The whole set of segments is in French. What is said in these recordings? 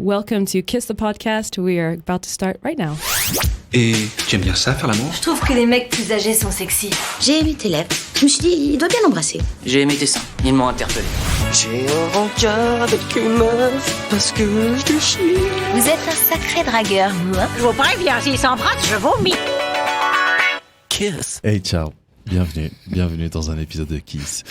welcome to Kiss the Podcast. We are about to start right now. Et tu aimes bien ça, faire l'amour? Je trouve que les mecs plus âgés sont sexy. J'ai aimé tes lèvres. Je me suis dit, il doit bien l'embrasser. J'ai aimé tes seins, ils m'ont interpellé. J'ai un rencard avec une meuf parce que je te chie. Vous êtes un sacré dragueur, moi. Je vous préviens, s'ils s'embrassent, je vomis. Kiss. Hey, ciao. Bienvenue dans un épisode de Kiss.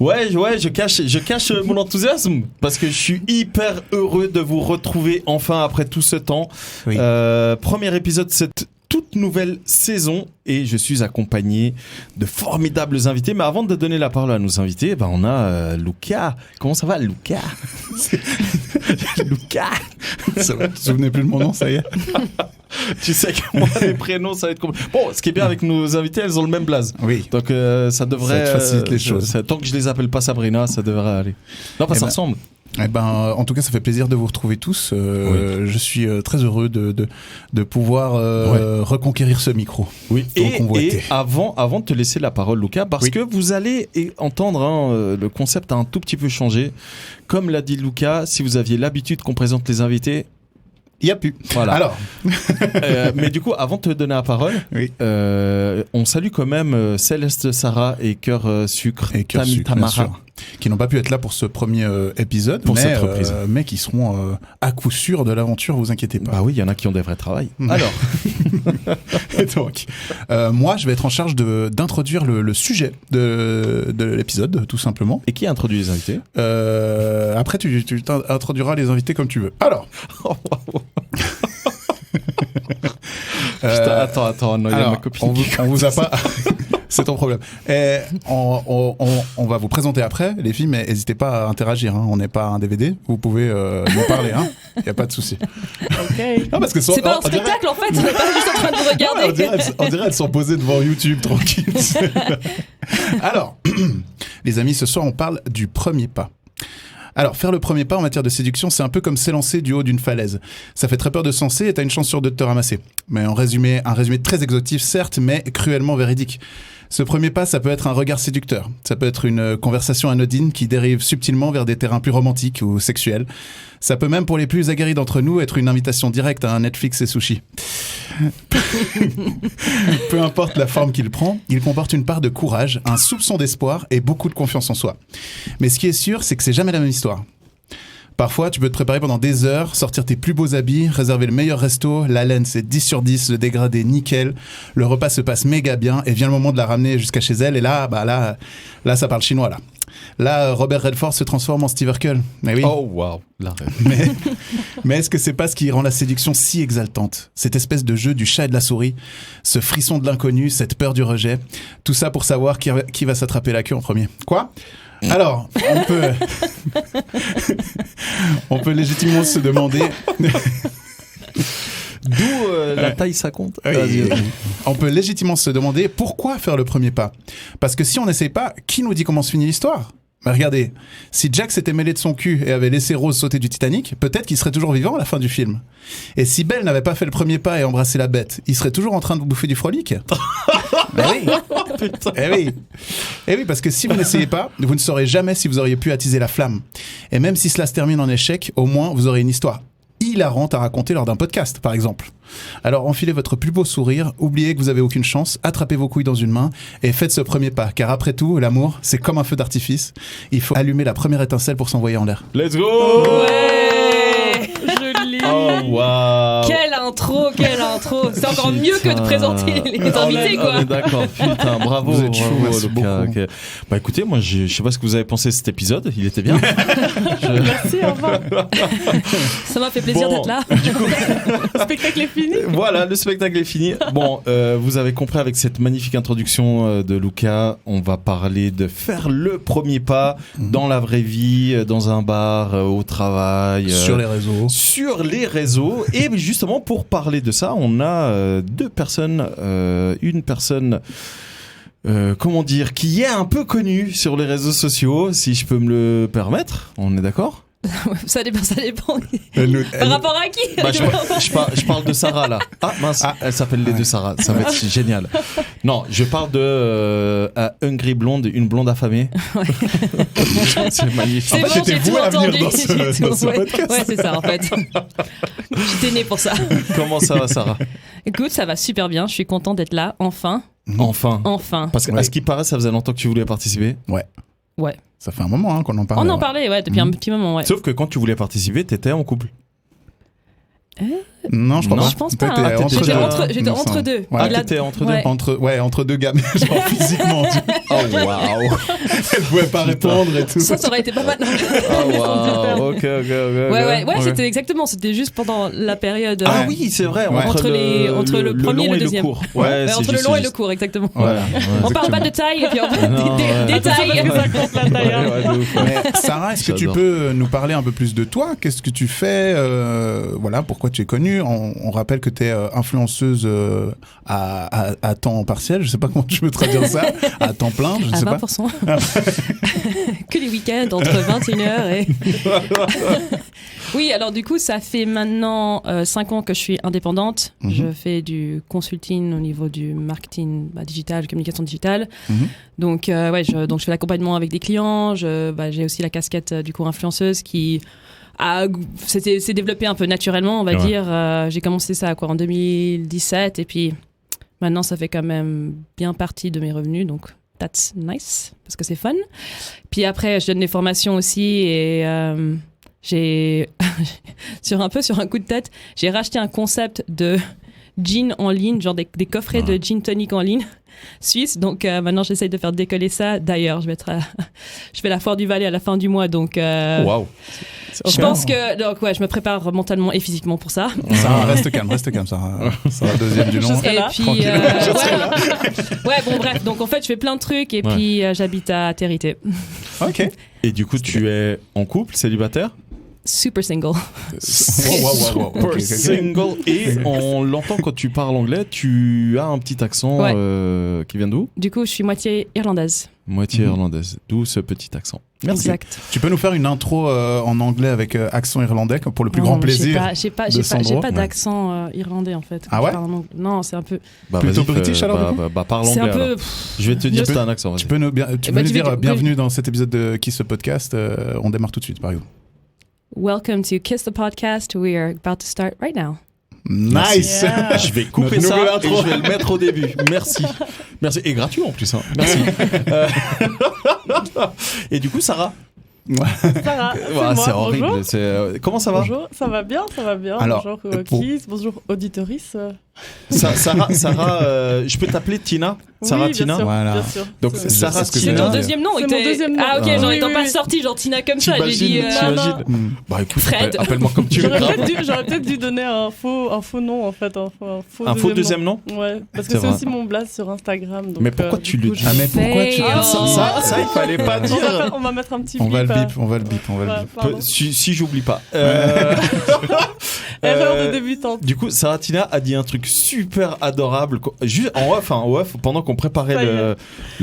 Ouais, je cache mon enthousiasme parce que je suis hyper heureux de vous retrouver enfin après tout ce temps. Oui. Premier épisode de cette toute nouvelle saison et je suis accompagné de formidables invités. Mais avant de donner la parole à nos invités, on a Luca. Comment ça va, Luca? Luca. Ça va, tu te souvenais plus de mon nom, ça y est. Tu sais que moi, les prénoms, ça va être compliqué. Bon, ce qui est bien avec nos invités, elles ont le même blaze. Oui. Donc, ça devrait... Ça te facilite les choses. Tant que je les appelle pas Sabrina, ça devrait aller. Non, ça ressemble. En tout cas, ça fait plaisir de vous retrouver tous. Oui. Je suis très heureux de pouvoir reconquérir ce micro. Oui. Et avant de te laisser la parole, Luca, parce que vous allez entendre, le concept a un tout petit peu changé. Comme l'a dit Luca, si vous aviez l'habitude qu'on présente les invités, il n'y a plus. Voilà. Alors. Mais du coup, avant de te donner la parole, oui. On salue quand même Céleste, Sarah et Cœur Sucre, et Cœur Sucre, Tamara, qui n'ont pas pu être là pour ce premier épisode, cette reprise. Mais qui seront à coup sûr de l'aventure, vous inquiétez pas. Bah oui, il y en a qui ont des vrais travails. Alors, et donc, moi, je vais être en charge d'introduire le sujet de l'épisode, tout simplement. Et qui introduit les invités? Après, tu introduiras les invités comme tu veux. Alors. Attends, non, il y a ma copine. On vous a pas. C'est ton problème. Et on va vous présenter après, les filles, mais n'hésitez pas à interagir. Hein. On n'est pas un DVD. Vous pouvez nous parler. Il n'y a pas de souci. Ok. Non, parce que c'est pas un spectacle en fait. On n'est pas juste en train de vous regarder. Non, on dirait elles sont posées devant YouTube tranquille. Alors, les amis, ce soir on parle du premier pas. Alors, faire le premier pas en matière de séduction, c'est un peu comme s'élancer du haut d'une falaise. Ça fait très peur de se lancer et t'as une chance sur deux de te ramasser. Mais un résumé très exhaustif, certes, mais cruellement véridique. Ce premier pas, ça peut être un regard séducteur. Ça peut être une conversation anodine qui dérive subtilement vers des terrains plus romantiques ou sexuels. Ça peut même, pour les plus aguerris d'entre nous, être une invitation directe à un Netflix et sushi. Peu importe la forme qu'il prend, il comporte une part de courage, un soupçon d'espoir et beaucoup de confiance en soi. Mais ce qui est sûr, c'est que c'est jamais la même histoire. Parfois, tu peux te préparer pendant des heures, sortir tes plus beaux habits, réserver le meilleur resto, la laine c'est 10 sur 10, le dégradé nickel, le repas se passe méga bien et vient le moment de la ramener jusqu'à chez elle et là ça parle chinois là. Là, Robert Redford se transforme en Steve Urkel. Mais oui. Oh wow, mais est-ce que c'est pas ce qui rend la séduction si exaltante? Cette espèce de jeu du chat et de la souris, ce frisson de l'inconnu, cette peur du rejet, tout ça pour savoir qui va s'attraper la queue en premier. Quoi? Alors, on peut légitimement se demander. D'où la taille ça compte. Oui. On peut légitimement se demander pourquoi faire le premier pas. Parce que si on n'essaye pas, qui nous dit comment se finit l'histoire? Mais regardez, si Jack s'était mêlé de son cul et avait laissé Rose sauter du Titanic, peut-être qu'il serait toujours vivant à la fin du film. Et si Belle n'avait pas fait le premier pas et embrassé la bête, il serait toujours en train de bouffer du frolic. Oui. Eh oui, parce que si vous n'essayez pas, vous ne saurez jamais si vous auriez pu attiser la flamme. Et même si cela se termine en échec, au moins vous aurez une histoire hilarante à raconter lors d'un podcast, par exemple. Alors enfilez votre plus beau sourire, oubliez que vous avez aucune chance, attrapez vos couilles dans une main et faites ce premier pas, car après tout, l'amour, c'est comme un feu d'artifice. Il faut allumer la première étincelle pour s'envoyer en l'air. Let's go! Ouais, joli. Oh wow! Quelle intro! C'est encore mieux que de présenter les invités, quoi. On est d'accord, putain, bravo. Vous êtes chou, merci Luca. beaucoup. Okay. Bah écoutez, moi je sais pas ce que vous avez pensé de cet épisode, il était bien. Merci, au revoir. Ça m'a fait plaisir d'être là. Du coup, le spectacle est fini. Voilà, le spectacle est fini. Bon, vous avez compris avec cette magnifique introduction de Luca, on va parler de faire le premier pas dans la vraie vie, dans un bar, au travail. Sur les réseaux. Et justement, pour parler de ça, on a deux personnes. Une personne... comment dire, qui est un peu connue sur les réseaux sociaux, si je peux me le permettre. On est d'accord ? Ça dépend. Elle Par rapport à qui? Bah, je parle de Sarah là. Ah mince, elle s'appelle les deux Sarah. Ça va être génial. Non, je parle de Hungry Blonde, une blonde affamée. C'est magnifique. C'est En fait, bon, c'était j'ai vous tout à venir entendu. dans ce Ouais. podcast. Ouais, c'est ça en fait. J'étais née pour ça. Comment ça va, Sarah? Écoute, ça va super bien. Je suis contente d'être là, enfin. Enfin. Parce qu'à Ouais. ce qui paraît, ça faisait longtemps que tu voulais participer. Ouais. Ouais. Ça fait un moment qu'on en parle. On en parlait, ouais, depuis un petit moment, ouais. Sauf que quand tu voulais participer, t'étais en couple. Non, je crois Non, pas. je pense Toi, pas, t'es hein. entre J'étais deux, entre- il j'étais me entre semble. deux. Ouais. Il a- T'étais entre deux. Ouais. Entre deux gammes, genre physiquement. Oh waouh. Elle pouvait pas répondre et tout. Ça aurait été pas mal. Oh waouh. Ok. Ouais, c'était exactement. C'était juste pendant la période. Ah oui, c'est vrai. Ouais. Entre le premier et long le deuxième. court. Ouais, c'est entre le juste, long c'est et le juste. court, exactement. Voilà. On parle pas de taille et puis on parle Non, ouais. des tailles. Ouais, de ouf, ouais. Mais Sarah, est-ce que tu J'adore. peux nous parler un peu plus de toi? Qu'est-ce que tu fais? Voilà, pourquoi tu es connue? On rappelle que tu es influenceuse à temps partiel. Je sais pas comment tu veux traduire ça. À temps plein, je ne À sais pas. 20%. Que les week-ends entre 21h et. Oui, alors du coup, ça fait maintenant 5 ans que je suis indépendante. Mhm. Je fais du consulting au niveau du marketing digital, communication digitale. Mhm. Donc, donc je fais l'accompagnement avec des clients. J'ai aussi la casquette du coup influenceuse qui s'est développé un peu naturellement, on va Ouais. dire. J'ai commencé ça en 2017 et puis maintenant ça fait quand même bien partie de mes revenus, donc that's nice parce que c'est fun. Puis après je donne des formations aussi et j'ai sur un coup de tête, j'ai racheté un concept de gin en ligne, genre des coffrets de gin tonic en ligne suisse. Donc maintenant j'essaye de faire décoller ça. D'ailleurs, je fais la foire du Valais à la fin du mois, donc Waouh. je pense que je me prépare mentalement et physiquement pour ça. Sarah, reste calme, Sarah. Sarah, deuxième du nom. Et puis Tranquille. bon bref, donc en fait je fais plein de trucs et puis j'habite à Territé. Ok. Et du coup, tu es en couple, célibataire? Super single. Wow. Super Ok. single. Et on l'entend quand tu parles anglais, tu as un petit accent qui vient d'où? Du coup, je suis moitié irlandaise. Moitié irlandaise. D'où ce petit accent. Merci. Exact. Tu peux nous faire une intro en anglais avec accent irlandais pour le plus grand plaisir? J'ai pas de Sandro. d'accent irlandais en fait. Ah ouais? Non, c'est un peu. Bah, Plutôt vas-y, british, alors, du coup parle C'est anglais. un peu. alors. Je vais te dire Tu si peux- t'as un accent. vas-y. Tu peux nous Bah, dire oui. bienvenue dans cet épisode de Kiss the Podcast. On démarre tout de suite, par exemple. Welcome to Kiss the Podcast. We are about to start right now. Nice. Je vais couper Notre ça nouvelle et intro. je vais le mettre au début. Merci. Merci. Et gratuit en plus. Hein. Merci. Et du coup, Sarah. Sarah, Ouais, c'est horrible. Bonjour. Comment ça va? Bonjour, ça va bien. Alors, bonjour pour- Kiss, bonjour auditoris. Sarah, je peux t'appeler Tina? Sarah, oui, bien Tina? sûr, Voilà. bien sûr. Donc, C'est- Sarah, c'est ce que C'est je ton veux dire. deuxième nom. C'est était- mon deuxième nom. Ah ok, Ah, j'en oui, étant oui, pas oui. sorti genre Tina comme ça. J'ai dit. T'imagines? Mm. Bah écoute, Fred. appelle-moi comme tu veux. J'aurais peut-être dû donner un faux nom en fait. Un faux deuxième nom? Ouais, parce que C'est c'est vrai. aussi mon blaze sur Instagram. Donc, Mais pourquoi tu du le coup, dis? Ah, mais pourquoi tu Fail. Ça, il fallait pas dire. On va mettre un petit On va le bip, bip, on va le bip. Ouais, pardon. Si j'oublie pas. Erreur de débutante. Du coup, Sarah Tina a dit un truc super adorable, juste en off, pendant qu'on préparait Ça y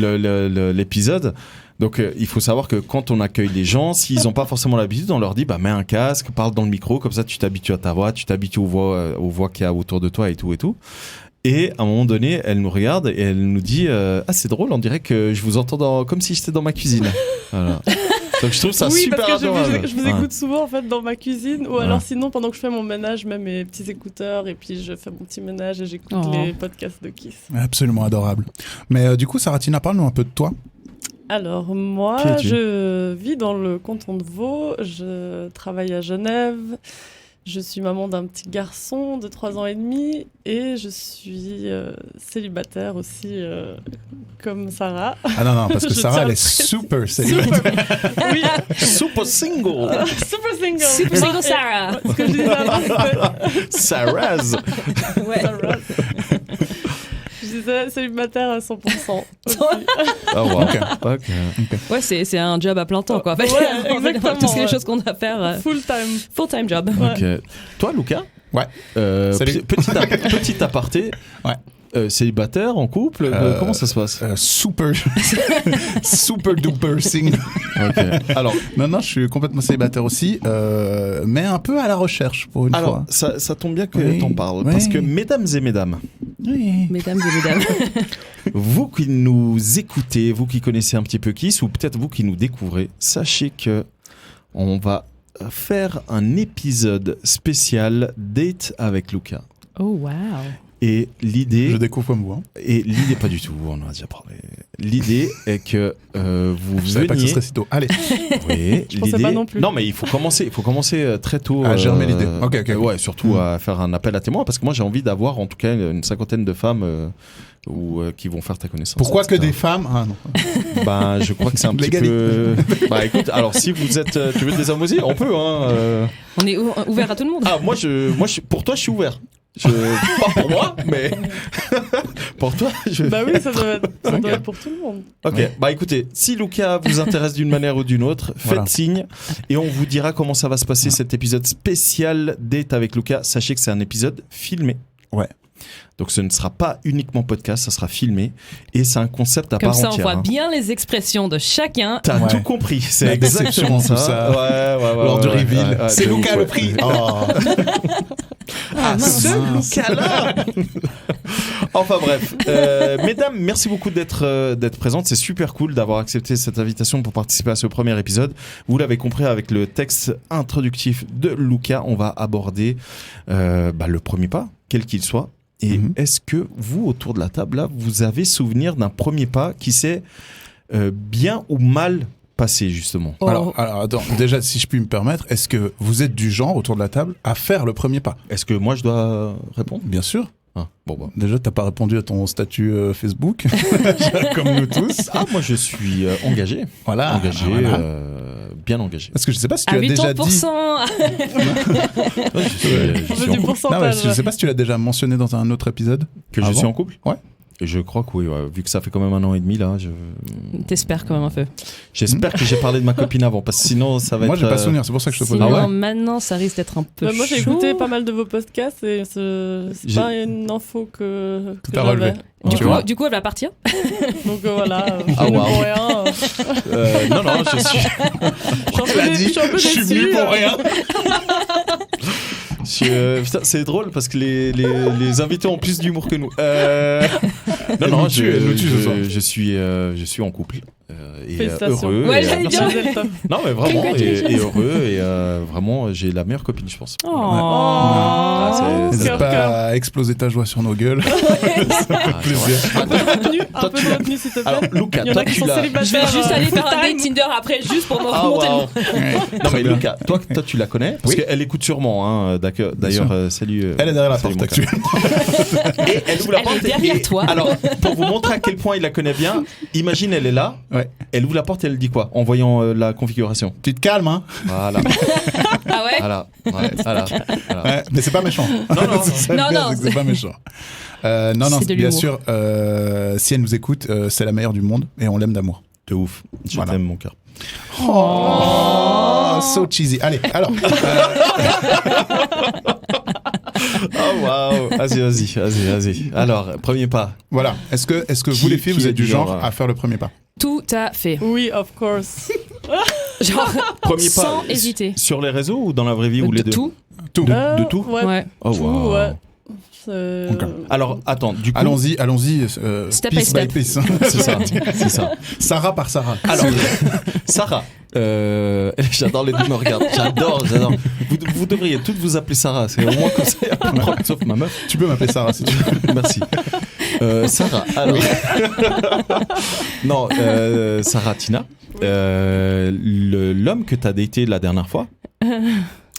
est. l'épisode. Donc, il faut savoir que quand on accueille des gens, s'ils n'ont pas forcément l'habitude, on leur dit mets un casque, parle dans le micro, comme ça tu t'habitues à ta voix, tu t'habitues aux voix qu'il y a autour de toi et tout et tout. Et à un moment donné, elle nous regarde et elle nous dit ah, c'est drôle, on dirait que je vous entends comme si j'étais dans ma cuisine. Voilà. Donc je trouve ça Oui, super parce que adorable. je vous écoute souvent en fait dans ma cuisine ou alors sinon pendant que je fais mon ménage, je mets mes petits écouteurs et puis je fais mon petit ménage et j'écoute les podcasts de Kiss. Absolument adorable. Mais du coup, Sarah Tina, parle-nous un peu de toi. Alors moi, Qui es-tu ? je vis dans le canton de Vaud, je travaille à Genève, je suis maman d'un petit garçon de 3 ans et demi et je suis célibataire aussi comme Sarah. Ah non, parce que Je Sarah, tiens elle à est super célibataire. Oui, Super single. super single. Super single Sarah. Ouais, ce que je disais avant, c'était Sarah's. Ouais. Sarah. Je disais célibataire à 100%. aussi. Ah wow. Ok. Ouais, c'est un job à plein temps quoi. En fait, Ouais, en fait, exactement, toutes les ouais. choses qu'on a à faire. Full time. Full-time job. Ouais. Ok. Toi, Lucas? Ouais. Salut. Petit aparté. Ouais. Célibataire, en couple, comment ça se passe? Super duper single. Ok. Alors, Non, je suis complètement célibataire aussi, mais un peu à la recherche pour une alors fois. ça tombe bien que Oui. t'en parles, Oui. parce que mesdames et mesdames, Oui. Mesdames et mesdames. vous qui nous écoutez, vous qui connaissez un petit peu Kiss, ou peut-être vous qui nous découvrez, sachez que on va faire un épisode spécial date avec Luca. Oh, wow. Et l'idée... Je découvre comme vous. Hein. Et l'idée, pas du tout, on en a déjà parlé. L'idée est que vous Je savais pas que ce veniez... serait si tôt. Allez. Oui, Je pensais pas non plus. Non, mais il faut commencer très tôt. À germer l'idée. Ok. Ouais, surtout à faire un appel à témoins, parce que moi j'ai envie d'avoir en tout cas une 50aine de femmes qui vont faire ta connaissance. Pourquoi que etc. des femmes? Ah non. Ben, je crois que c'est un petit peu. Bah écoute, alors si vous êtes, tu veux des hommes aussi, on peut. Hein. On est ouvert à tout le monde. Ah, moi, pour toi, je suis ouvert. Pas pour moi, mais pour toi, Bah oui, ça doit être pour tout le monde. Ok, bah écoutez, si Luca vous intéresse d'une manière ou d'une autre, faites Voilà. signe et on vous dira comment ça va se passer cet épisode spécial date avec Luca. Sachez que c'est un épisode filmé. Ouais. Donc ce ne sera pas uniquement podcast, ça sera filmé et c'est un concept à Comme part ça, on entière. voit Hein. bien les expressions de chacun. T'as Ouais. tout compris, c'est La exactement déception, ça. tout ça. Ouais, Lors du reveal. ouais, C'est de Luca ouf, le ouais. prix. Oh. Ah, ce mince. Luca-là. Enfin bref, mesdames, merci beaucoup d'être présentes. C'est super cool d'avoir accepté cette invitation pour participer à ce premier épisode. Vous l'avez compris, avec le texte introductif de Luca, on va aborder le premier pas, quel qu'il soit. Et est-ce que vous, autour de la table, là, vous avez souvenir d'un premier pas qui s'est bien ou mal passé, justement? Oh. Alors, attends, déjà, si je puis me permettre, est-ce que vous êtes du genre, autour de la table, à faire le premier pas? Est-ce que moi, je dois répondre? Bien sûr. Ah, bon, bah. Déjà, t'as pas répondu à ton statut Facebook, comme nous tous. Ah, moi, je suis engagé. Voilà. Engagé, Voilà. Bien engagé. Parce que je sais pas si tu À as déjà dit. 80%. Ouais, je On suis veut en du couple. Non, mais pourcentage. je sais pas si tu l'as déjà mentionné dans un autre épisode. Que je Avant suis en couple? Ouais. Et je crois que oui, ouais. Vu que ça fait quand même 1 an et demi là. T'espères quand même un peu. J'espère que j'ai parlé de ma copine avant, parce que sinon ça va Moi, être. j'ai pas souvenir, c'est pour ça que je te pose Sinon, la question. maintenant, ça risque d'être un peu Moi, j'ai chaud. écouté pas mal de vos podcasts et c'est J'ai- pas une info que Tout à relever. j'avais. Tu vois. Du coup, elle va partir. Donc voilà, Ah, je ne wow. pour rien. Non, je suis. Je suis un peu je suis venu déçue. pour rien. Putain, c'est drôle parce que les invités ont plus d'humour que nous. Non, nous tue, elle nous tue ce soir. je suis en couple. Et Félicitations. heureux. Ouais, et, j'allais merci. dire. Vous êtes top. Non, mais vraiment, Congratulations. et heureux. Et vraiment, j'ai la meilleure copine, je pense. Oh. Ah, c'est- N'hésite Cœur, pas cœur. à exploser ta joie sur nos gueules. Ah, Plaisir. Un peu de retenue, Toi, tu l'as- s'il te plaît. Alors, Luca, Il y en toi, a qui tu sont l'as. Je vais célibataires. juste aller faire un full date time. Tinder après, juste pour me Ah, remonter waouh. le... Non mais Luca, toi tu la connais parce Oui. qu'elle écoute sûrement. Hein, d'ailleurs, salut. Elle est derrière la salut, porte mon cœur. actuelle. Et elle ouvre la Elle porte. est derrière et- toi. Alors, pour vous montrer à quel point il la connaît bien, imagine elle est là. Ouais. Elle ouvre la porte et elle dit quoi en voyant la configuration? Tu te calmes, hein. Voilà, Ah ouais voilà, ouais, voilà. Ouais, mais c'est pas méchant. non. C'est ça le Non, pire, non, c'est que c'est pas méchant. Non, C'est de bien l'humour. sûr, si elle nous écoute, c'est la meilleure du monde et on l'aime d'amour. De ouf. Je Voilà. t'aime mon cœur. Oh, so cheesy. Allez, alors. Oh waouh. Vas-y. Alors, premier pas. Voilà. Est-ce que vous, Qui- les filles, qui vous est êtes du du genre genre, à faire le premier pas? Tout à fait. Oui, of course. Genre, Premier pas. sans hésiter. Sur les réseaux ou dans la vraie vie ou les deux? Tout. Tout. De tout? Ouais. Ouais. Oh Tout, waouh. ouais. C'est- Ok. Alors, attends, du coup. Allons-y. Step piece by by step. piece. C'est ça. Sarah par Sarah. Alors, Sarah, j'adore les deux me regardent. J'adore. Vous devriez toutes vous appeler Sarah. C'est au moins comme ça, il y a pas de problème, sauf ma meuf. Tu peux m'appeler Sarah si tu veux. Merci. Sarah, alors. Non, Sarah Tina. L'homme que t'as daté la dernière fois,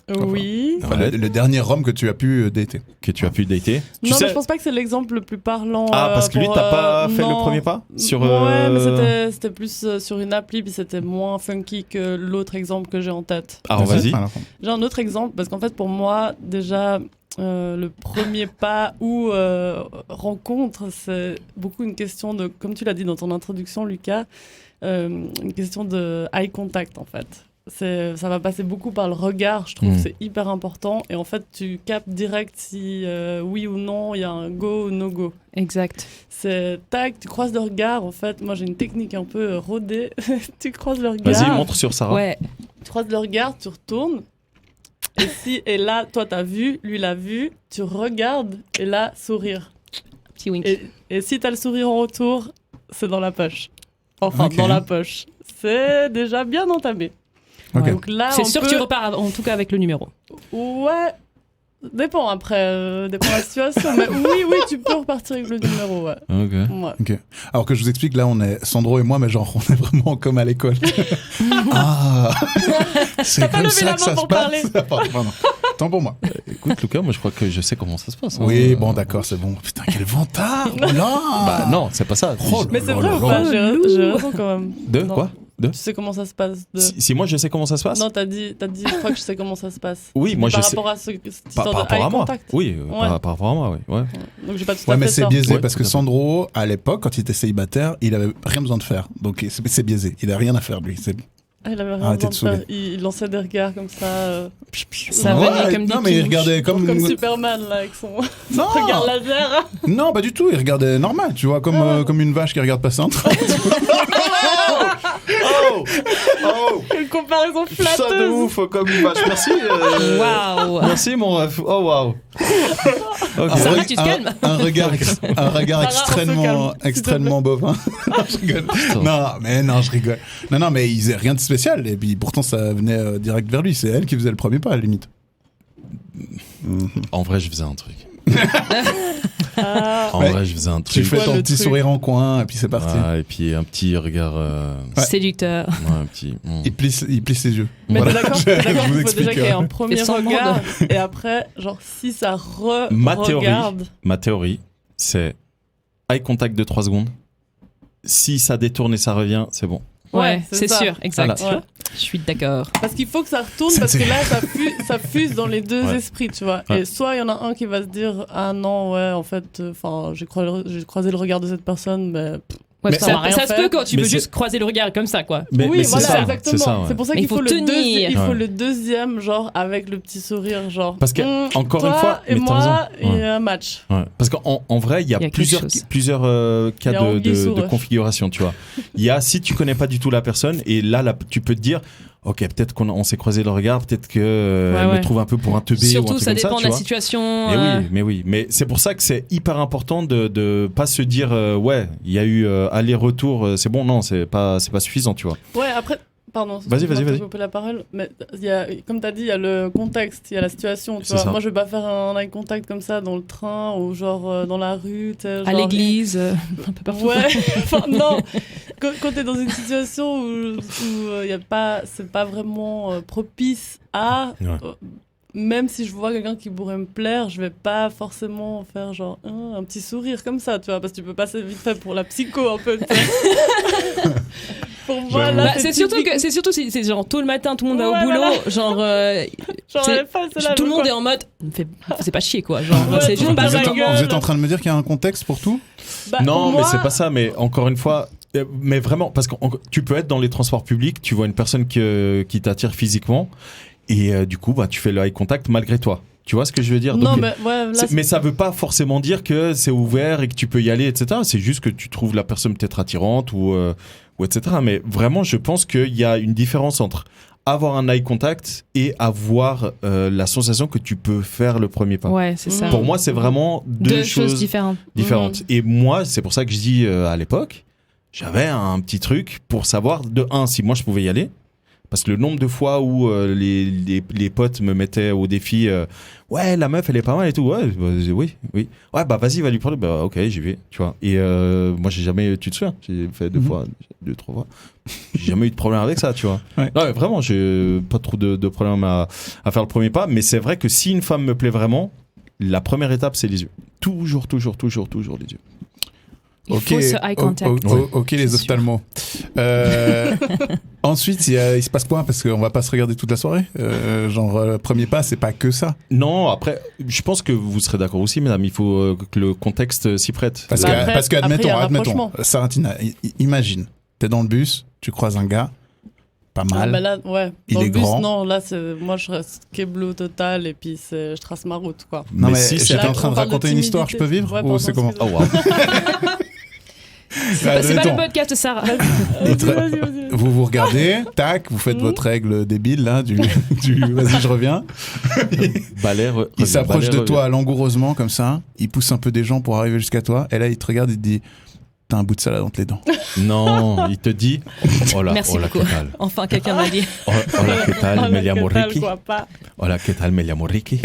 Oui. Enfin, le dernier homme que tu as pu dater. que tu as pu dater. Tu Non, sais... mais je pense pas que c'est l'exemple le plus parlant. Ah, parce que lui, pour, t'as pas fait non. le premier pas sur. Ouais, mais c'était plus sur une appli, puis c'était moins funky que l'autre exemple que j'ai en tête. Ah, vas-y. Alors, J'ai un autre exemple, parce qu'en fait, pour moi, déjà, le premier pas ou rencontre, c'est beaucoup une question de, comme tu l'as dit dans ton introduction, Lucas, une question de eye contact, en fait. ça va passer beaucoup par le regard, je trouve Mm. que c'est hyper important. Et en fait, tu captes direct si oui ou non, il y a un go ou no go. Exact. C'est tac, tu croises le regard. En fait, moi j'ai une technique un peu rodée. Tu croises le regard. Vas-y, montre sur Sarah. Ouais. Tu croises le regard, tu retournes. Et là, toi t'as vu, lui l'a vu, tu regardes et là, sourire. Petit wink. Et si t'as le sourire en retour, c'est dans la poche. Enfin, Ok. dans la poche. C'est déjà bien entamé. Ok. Donc là, C'est on sûr peut... que tu repars, en tout cas avec le numéro. Ouais, dépend après, dépend de la situation. Mais oui, tu peux repartir avec le numéro, ouais. Ok. Ouais. Ok. Alors que je vous explique, là, on est Sandro et moi, mais genre, on est vraiment comme à l'école. Ah, c'est T'as pas comme levé ça la que main ça se pour passe. parler. Pardon. Tant pour moi. Écoute, Lucas, moi je crois que je sais comment ça se passe. hein. Oui, bon, d'accord, c'est bon. Putain, quel vantard. Oh là. Bah non, c'est pas ça. Oh là Mais c'est là vrai là ou là. pas? J'ai raison quand même. De Non. quoi De Tu sais comment ça se passe si moi je sais comment ça se passe Non, t'as dit, je crois que je sais comment ça se passe. Oui, moi par je sais. rapport à cette Par histoire de rapport eye à moi. contact. Oui, Ouais. par rapport à moi, oui. Ouais. Donc j'ai pas tout Ouais, à mais fait c'est tort. biaisé Ouais, parce tout que à fait. Sandro, à l'époque, quand il était célibataire, il avait rien besoin de faire. Donc c'est biaisé. Il a rien à faire, lui. C'est... Ah, il avait rien Arrêtez besoin de de faire. Il lançait des regards comme ça. Ça Ouais, venait comme non, des mais il pinches. regardait Comme Superman, là, avec son Non. regard laser. Non, pas du tout. Il regardait normal, tu vois, comme une vache qui regarde passer un train. Oh Une comparaison Ça de flatteuse. ouf, comme une vache. Merci. Waouh. Merci, mon ref. Oh, waouh. Ok. Sarah, tu te calmes Un regard Sarah, on se calme, extrêmement bovin. Non, je rigole. Non, je rigole. Non, mais il faisait rien de spécial. Et puis pourtant, ça venait direct vers lui. C'est elle qui faisait le premier pas, à la limite. En vrai, je faisais un truc. Ah, En Ouais. vrai, je faisais un Tu truc. fais quoi, ton le petit truc sourire en coin, et puis c'est parti. Ah, et puis un petit regard. Séducteur. Ouais, un petit. Il plisse les yeux. mais Voilà. t'es d'accord, Je vous qu'il faut déjà explique, qu'il y ait un premier Et sans regard. Et après, genre, si ça Ma théorie. regarde. Ma théorie, c'est eye contact de 3 secondes. Si ça détourne et ça revient, c'est bon. Ouais, c'est ça. sûr, exact. Ouais. Je suis d'accord. Parce qu'il faut que ça retourne, Ça, parce c'est- que là, ça fuse dans les deux Ouais. esprits, tu vois. Ouais. Et soit il y en a un qui va se dire, ah non, ouais, en fait, j'ai croisé le regard de cette personne, mais Ouais, Mais ça on a rien se fait. peut quand tu Mais peux c'est- juste croiser le regard comme ça, quoi. Mais oui, c'est voilà, ça, exactement. c'est ça, ouais. C'est pour ça Mais qu'il il faut le tenir. il faut Ouais. le deuxième, genre, avec le petit sourire, genre. Parce que, encore toi une fois, et mais t'as moi, raison. et Ouais. un match. Ouais. Parce qu'en en vrai, il y a quelque plusieurs chose. cas Il y a de, anguille sous de roche. configuration, tu vois. Il y a si tu connais pas du tout la personne, et là, tu peux te dire, ok, peut-être qu'on s'est croisé le regard, peut-être que elle Ouais. me trouve un peu pour un teubé ou un Surtout, truc ça comme ça, dépend tu de la vois. situation. Mais oui, mais c'est pour ça que c'est hyper important de pas se dire ouais, il y a eu aller-retour, c'est bon, non, c'est pas suffisant, tu vois. Ouais, après, pardon, Vas-y, excuse-moi de vas-y. te couper la parole, mais comme tu as dit, il y a le contexte, il y a la situation. Tu C'est vois. ça. Moi, je vais pas faire un eye contact comme ça dans le train ou genre dans la rue. À l'église, un peu partout. Ouais, enfin non. Quand tu es dans une situation où c'est pas vraiment propice à. Ouais. Même si je vois quelqu'un qui pourrait me plaire, je vais pas forcément faire genre un petit sourire comme ça, tu vois, parce que tu peux passer vite fait pour la psycho un peu. Tu sais. Pour moi, là, Bah, c'est surtout si c'est genre tôt le matin, tout le monde va Ouais, au boulot, voilà. genre Genre, c'est- elle est pas, c'est là, tout le je monde vois. est en mode c'est pas chier quoi, genre Ouais, c'est tout juste le pas monde Vous a êtes, la gueule. vous êtes en train de me dire qu'il y a un contexte pour tout? Bah, Non, pour mais moi, c'est pas ça. Mais encore une fois, mais vraiment, parce que tu peux être dans les transports publics, tu vois une personne qui t'attire physiquement, et du coup, bah, tu fais le eye contact malgré toi. Tu vois ce que je veux dire? Non, Donc, mais ouais, là, mais ça veut pas forcément dire que c'est ouvert et que tu peux y aller, etc. C'est juste que tu trouves la personne peut-être attirante ou etc. Mais vraiment, je pense qu'il y a une différence entre avoir un eye contact et avoir la sensation que tu peux faire le premier pas. ouais, c'est ça. Pour moi, c'est vraiment deux choses différentes. différentes. Et moi, c'est pour ça que je dis à l'époque, j'avais un petit truc pour savoir, de un, si moi je pouvais y aller. Parce que le nombre de fois où les potes me mettaient au défi, ouais, la meuf, elle est pas mal et tout. Ouais, bah, oui. Ouais, bah vas-y, va lui parler. Bah ok, j'y vais, tu vois. Et moi, j'ai jamais, tu te souviens, j'ai fait 2, 3 fois. J'ai jamais eu de problème avec ça, tu vois. Ouais. Non, vraiment, j'ai pas trop de problème à faire le premier pas. Mais c'est vrai que si une femme me plaît vraiment, la première étape, c'est les yeux. Toujours les yeux. Il faut ce eye contact. Ok, les ophtalmos. Ensuite, il se passe quoi? Parce qu'on va pas se regarder toute la soirée. Premier pas, c'est pas que ça. Non, après, je pense que vous serez d'accord aussi, mesdames. Il faut que le contexte s'y prête. Parce Bah après- parce que après, il y a un admettons, rapprochement. Saratina, imagine, t'es dans le bus, tu croises un gars, pas mal. Bah là, ouais. Il Dans est le bus, grand. non, là, moi, je reste keblo total et puis je trace ma route, quoi. Non, mais si j'étais là, en train on de parle de raconter une histoire, je peux vivre timidité. ou Ouais, c'est pardon, comment? Oh, wow. C'est pas le podcast, Sarah. Vas-y. Vous regardez, tac, vous faites votre règle débile là, du vas-y, je reviens. Il s'approche de toi langoureusement comme ça, il pousse un peu des gens pour arriver jusqu'à toi, et là il te regarde et te dit t'as un bout de salade entre les dents. Non, il te dit hola, Merci hola, beaucoup. ¿qué tal? Enfin, quelqu'un m'a dit. Hola, ¿qué tal? Me llamo Ricky. Quoi, pas. Hola, ¿qué tal? Me llamo Ricky.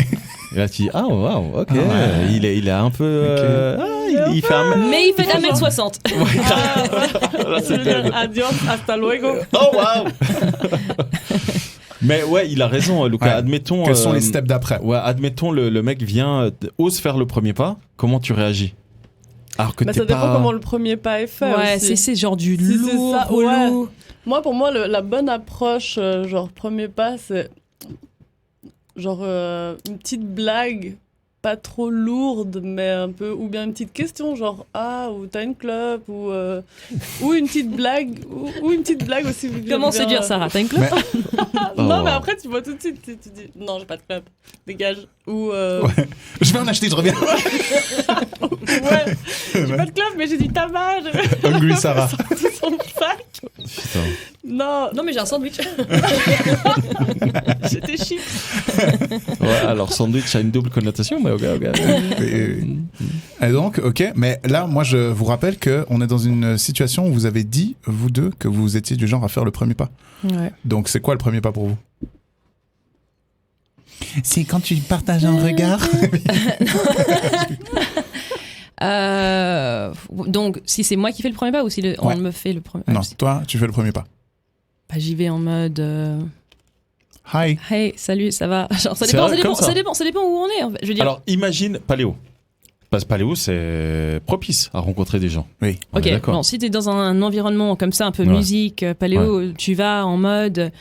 Et là, tu dis, ah, wow, ok. Ah ouais. Il est un peu. Il fait un. Mais il fait 1m60. Ça veut dire adios, hasta luego. Oh, wow! Mais ouais, il a raison, Lucas. Ouais. Admettons. Quels sont les steps d'après? Ouais, admettons, le mec vient, ose faire le premier pas. Comment tu réagis? Alors que Bah, t'es ça dépend pas... comment le premier pas est fait. Ouais, aussi. c'est genre du Si c'est lourd, ça, ouais. relou. Moi, pour moi, la bonne approche, genre premier pas, c'est genre une petite blague, pas trop lourde, mais un peu, ou bien une petite question, genre ou t'as une clope, ou une petite blague, ou une petite blague aussi. Comment séduire Sarah? T'as une clope? Non, Oh. mais après tu vois tout de suite, tu dis non, j'ai pas de clope, dégage. Ou Ouais. Je vais en acheter, je reviens. ouais, j'ai pas de clope, mais j'ai du tabac. Hungry Sarah. Sorti son sac. Putain. Non, Non, mais j'ai un sandwich. j'étais chic. Ouais, alors sandwich a une double connotation, mais ok. Et donc, ok, mais là, moi, je vous rappelle qu'on est dans une situation où vous avez dit, vous deux, que vous étiez du genre à faire le premier pas. Ouais. Donc, c'est quoi le premier pas pour vous? C'est quand tu partages un regard. Donc, si c'est moi qui fais le premier pas ou si Ouais. on me fait le premier Non, toi, tu fais le premier pas. Bah, j'y vais en mode Hi. hey, salut, ça va. Genre, ça C'est dépend, vrai, comme ça. ça dépend où on est. En fait. Je veux dire, Alors, imagine Paléo. Parce que Paléo, c'est propice à rencontrer des gens. Oui. On est ok, d'accord. non, si t'es dans un environnement comme ça, un peu Ouais. musique, paléo, tu vas en mode.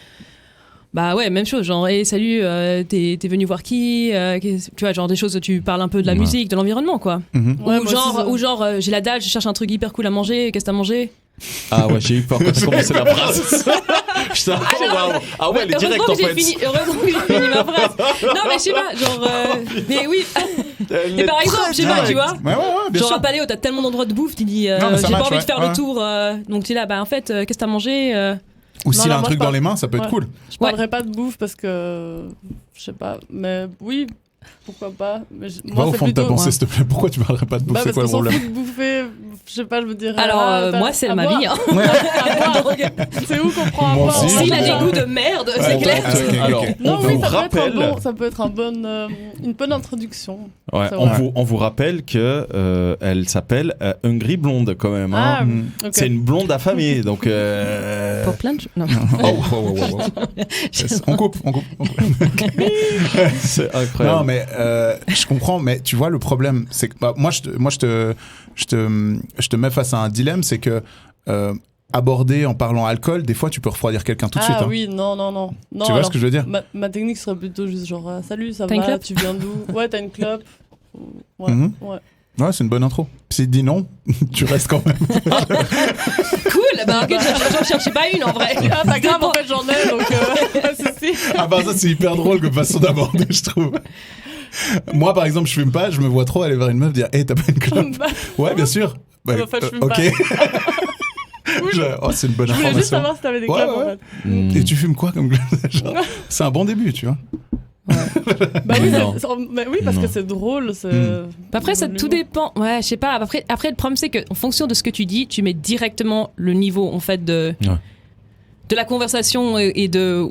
Bah ouais, même chose, genre, hey, salut, t'es venu voir qui tu vois, genre des choses, tu parles un peu de la Ouais. musique, de l'environnement, quoi. Mhm. Ouais, ou, moi genre, aussi, j'ai la dalle, je cherche un truc hyper cool à manger, qu'est-ce que t'as mangé? Ah ouais, j'ai eu peur quand tu commençais la phrase. Putain, oh, waouh. Ah ouais, elle est directe en fait. Heureusement que j'ai fini ma phrase. Non, mais je sais pas, genre. Mais oui. Mais par exemple, je sais pas, tu vois. Ouais, bien Genre sûr. à Paléo, t'as tellement d'endroits de bouffe, tu dis, Non, mais ça j'ai pas marche, envie de ouais. faire Ouais. le tour. Donc tu es là, bah en fait, qu'est-ce que t'as mangé Ou s'il Non, a un moi, truc je dans les mains, ça peut être Ouais. cool. Je parlerai pas de bouffe parce que je sais pas, mais oui, pourquoi pas. Mais Va au c'est fond de ta plutôt- pensée, s'il te plaît. Pourquoi tu parlerais pas de bouffe? Bah, C'est parce quoi le qu'on s'en problème? fout de bouffer, je sais pas, je me dirais. Alors, moi, c'est ma vie. Hein. À boire. C'est où qu'on prend à Moi boire aussi. S'il a Ouais. des goûts de merde, Ouais, c'est clair. Alors, Non, on oui, vous rappelle. ça peut être une bonne introduction. Ouais, C'est on vrai. vous rappelle que elle s'appelle Hungry Blonde quand même. Hein. Ah, Mm. ok. C'est une blonde affamée, donc. Pour plein de choses. Non. On coupe. C'est incroyable. Non, mais je comprends, mais tu vois, le problème, c'est que bah, moi, je te mets face à un dilemme, c'est que aborder en parlant alcool, des fois, tu peux refroidir quelqu'un tout de suite. Ah Hein. oui, non. Tu vois ce que je veux dire? Ma technique serait plutôt juste genre salut, ça T'as une va, clope tu viens d'où? Ouais, t'as une clope. Ouais, Mhm. ouais. Ouais, c'est une bonne intro. S'il te dit non, tu restes quand même. Cool, bah ok, j'en cherchais pas une en vrai. Ah, pas grave, en fait, j'en ai, donc pas de souci. Ah bah ça, c'est hyper drôle comme façon d'aborder, je trouve. Moi, par exemple, je fume pas, je me vois trop aller vers une meuf dire « Hey, t'as pas une clope ?» Bah, Ouais, bien sûr. Bah, Enfin, je fume ok. Oui. Oh, c'est une bonne je voulais juste information. savoir si t'avais des Ouais, clopes, ouais. en fait. Et tu fumes quoi comme clope? Genre, c'est un bon début, tu vois. Bah oui, Non. mais oui, parce Non. que c'est drôle. Après, ça tout dépend. Ouais, je sais pas. Après, le problème, c'est qu'en fonction de ce que tu dis, tu mets directement le niveau, en fait, de la conversation et de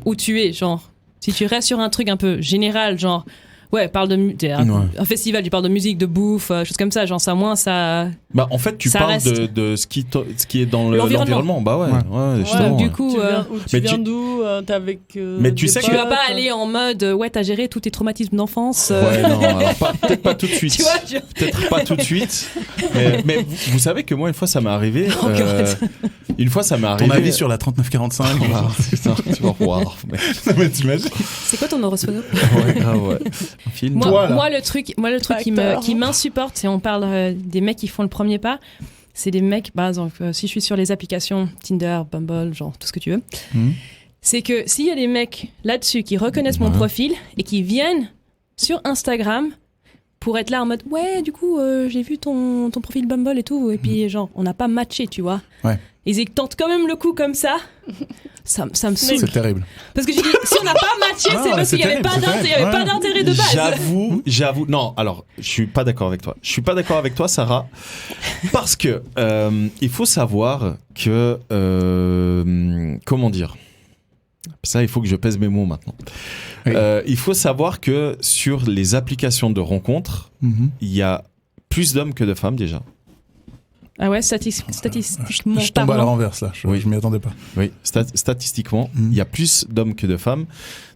où tu es. Genre, si tu restes sur un truc un peu général, genre, ouais, parle de un festival, tu parles de musique, de bouffe, choses comme ça. Genre, ça, moins, ça. Bah, en fait, tu Ça parles reste. de ce qui est dans L'environnement. l'environnement. Bah ouais, justement. Donc, du ouais. coup. Tu Mais viens tu- d'où? T'es avec. Mais tu des sais que- Tu vas potes? pas aller en mode ouais, t'as géré tous tes traumatismes d'enfance. Ouais, non, alors peut-être pas tout de suite. Tu vois, genre- Peut-être pas tout de suite. Mais vous savez que moi, une fois, ça m'est arrivé. Une fois, ça m'est arrivé. Ton avis sur la 3945? Ah, putain, tu vas voir. Mais... Non, mais t'imagines? C'est quoi ton horoscope? Ouais, grave, ouais. Un film. Moi, Toi, là. moi, le truc qui Acteur. m'insupporte, c'est on parle des mecs qui font le premier pas. c'est des mecs, par exemple, si je suis sur les applications Tinder, Bumble, genre tout ce que tu veux, c'est que s'il y a des mecs là-dessus qui reconnaissent mon profil et qui viennent sur Instagram pour être là en mode ouais, du coup, j'ai vu ton profil Bumble et tout, et puis genre, on n'a pas matché, tu vois. Ouais. Ils tentent quand même le coup comme ça. Ça me saoule. C'est terrible. Parce que j'ai dit, si on n'a pas matché, c'est parce qu'il n'y avait pas d'intérêt de base. J'avoue. Non, alors, je suis pas d'accord avec toi. Je suis pas d'accord avec toi, Sarah, parce que il faut savoir que comment dire. Ça, il faut que je pèse mes mots maintenant. Oui. Il faut savoir que sur les applications de rencontres, il y a plus d'hommes que de femmes déjà. Ah ouais, statistiquement je tombe à la renverse là, je m'y attendais pas. Oui, statistiquement, il y a plus d'hommes que de femmes.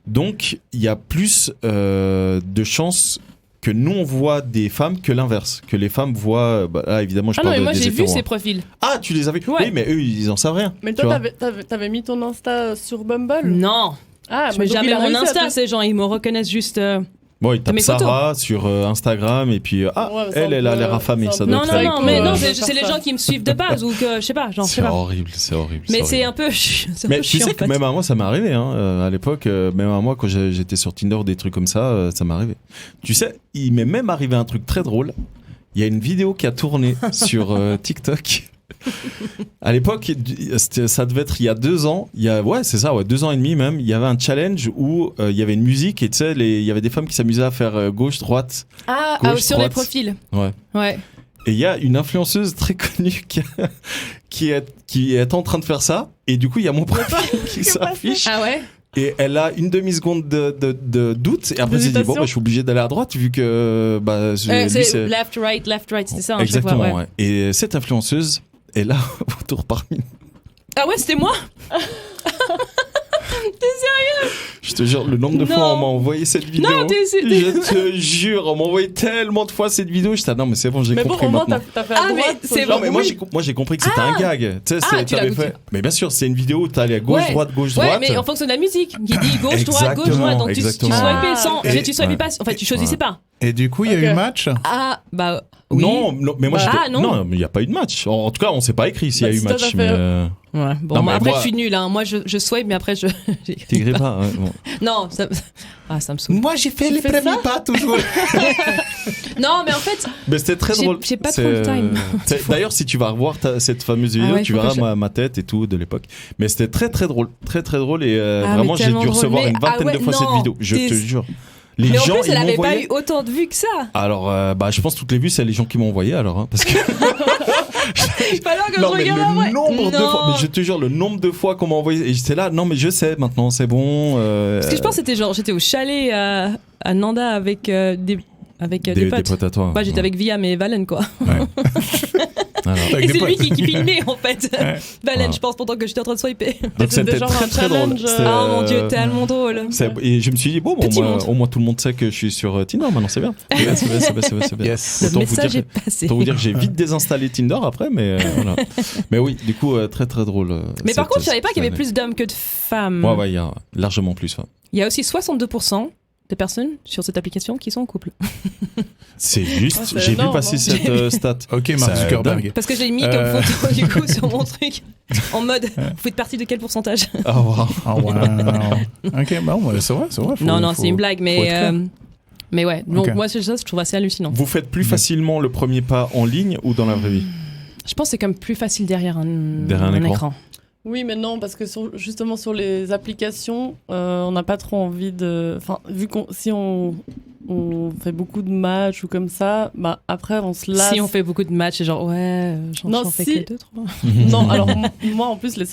Donc, il y a plus de chances que nous on voit des femmes que l'inverse. Que les femmes voient... là, évidemment, je parle mais moi des j'ai hétéros. vu ces profils. Ah, tu les as vus? Ouais. Oui, mais eux, ils en savent rien. Mais toi, t'avais mis ton Insta sur Bumble? Non. Ah, je mets jamais mon Insta, ces gens, ils me reconnaissent juste... Bon, ils tapent Sarah sur Instagram et puis elle a l'air affamée. Ça non, c'est les gens qui me suivent de base ou que je sais pas, c'est horrible. Mais c'est un peu mais chiant, tu sais que même à moi ça m'est arrivé à l'époque, même à moi quand j'étais sur Tinder, des trucs comme ça, ça m'est arrivé. Tu sais, il m'est même arrivé un truc très drôle. Il y a une vidéo qui a tourné sur TikTok. À l'époque, ça devait être il y a 2 ans. 2 ans et demi même. Il y avait un challenge où il y avait une musique et tu sais, il y avait des femmes qui s'amusaient à faire gauche-droite. Sur les profils. Ouais. Et il y a une influenceuse très connue qui est en train de faire ça. Et du coup, il y a mon profil qui s'affiche. Ah ouais. Et elle a une demi-seconde de doute. Et après, elle s'est dit, je suis obligé d'aller à droite vu que... c'est left, right, c'est ça. Exactement, chaque fois, ouais. Et cette influenceuse est là, autour parmi. Ah ouais, c'était moi. T'es sérieux? Je te jure, le nombre de fois on m'a envoyé cette vidéo. Non, je te jure, on m'a envoyé tellement de fois cette vidéo. J'étais non, mais c'est bon, j'ai compris au moins, maintenant. t'as fait à droite, c'est non, mais moi j'ai compris que c'était un gag. Tu sais, t'avais fait. Mais bien sûr, c'est une vidéo où t'allais à gauche, droite, gauche, droite. Ouais, mais en fonction de la musique, qui dit gauche, droite, gauche, droite. Donc tu swipais sans. Tu swipais pas. En fait, tu choisissais pas. Et du coup, il y a eu match? Ah, bah. Oui. Non, mais moi non, mais il n'y a pas eu de match. En tout cas, on s'est pas écrit s'il y a eu match. Ouais. Bon, après je suis nulle. Moi, je swipe, mais après je. T'écris pas. Bon. Non, ça me saoule. Moi, j'ai fait les premiers pas toujours. Non, mais en fait. Mais c'était très drôle. J'ai pas trop le time. D'ailleurs, si tu vas revoir cette fameuse vidéo, tu verras ma tête et tout de l'époque. Mais c'était très très drôle, très très drôle et vraiment j'ai dû recevoir une vingtaine de fois cette vidéo. Je te jure. Mais en plus, elle avait pas eu autant de vues que ça. Alors, je pense que toutes les vues, c'est les gens qui m'ont envoyé alors. Parce que. Non, mais le nombre de fois. Mais je te jure, le nombre de fois qu'on m'a envoyé. Et j'étais là, non, mais je sais maintenant, c'est bon. Parce que je pense que c'était genre, j'étais au chalet à Nanda avec des potes à toi. Ouais, j'étais avec Viam et Valen, quoi. Ouais. Alors, et c'est lui qui filmait en fait. Valen, je pense, pendant que j'étais en train de swiper. Donc c'était très très drôle. Oh mon dieu, tellement drôle. Et je me suis dit, au moins tout le monde sait que je suis sur Tinder maintenant, c'est bien. C'est bien. Yes. Le message est passé. Pour vous dire que j'ai vite désinstallé Tinder après, mais voilà. Mais oui, du coup, très très drôle. Mais par contre, je savais pas qu'il y avait plus d'hommes que de femmes. Ouais, il y a largement plus. Il y a aussi 62% des personnes sur cette application qui sont en couple. C'est juste, j'ai vu passer cette stat. Ok, Mark Zuckerberg. Parce que j'ai mis comme photo du coup sur mon truc en mode, vous faites partie de quel pourcentage? Oh wow. Ok, bon, c'est vrai. Non, c'est une blague, mais ouais. Donc moi je trouve assez hallucinant. Vous faites plus facilement le premier pas en ligne ou dans la vraie vie? Je pense que c'est comme plus facile derrière un écran. Oui, mais non, parce que justement sur les applications, on n'a pas trop envie de... Enfin, si on fait beaucoup de matchs ou comme ça, bah après on se lasse. Si on fait beaucoup de matchs, c'est genre j'en fais que 2, 3. Non, alors moi en plus les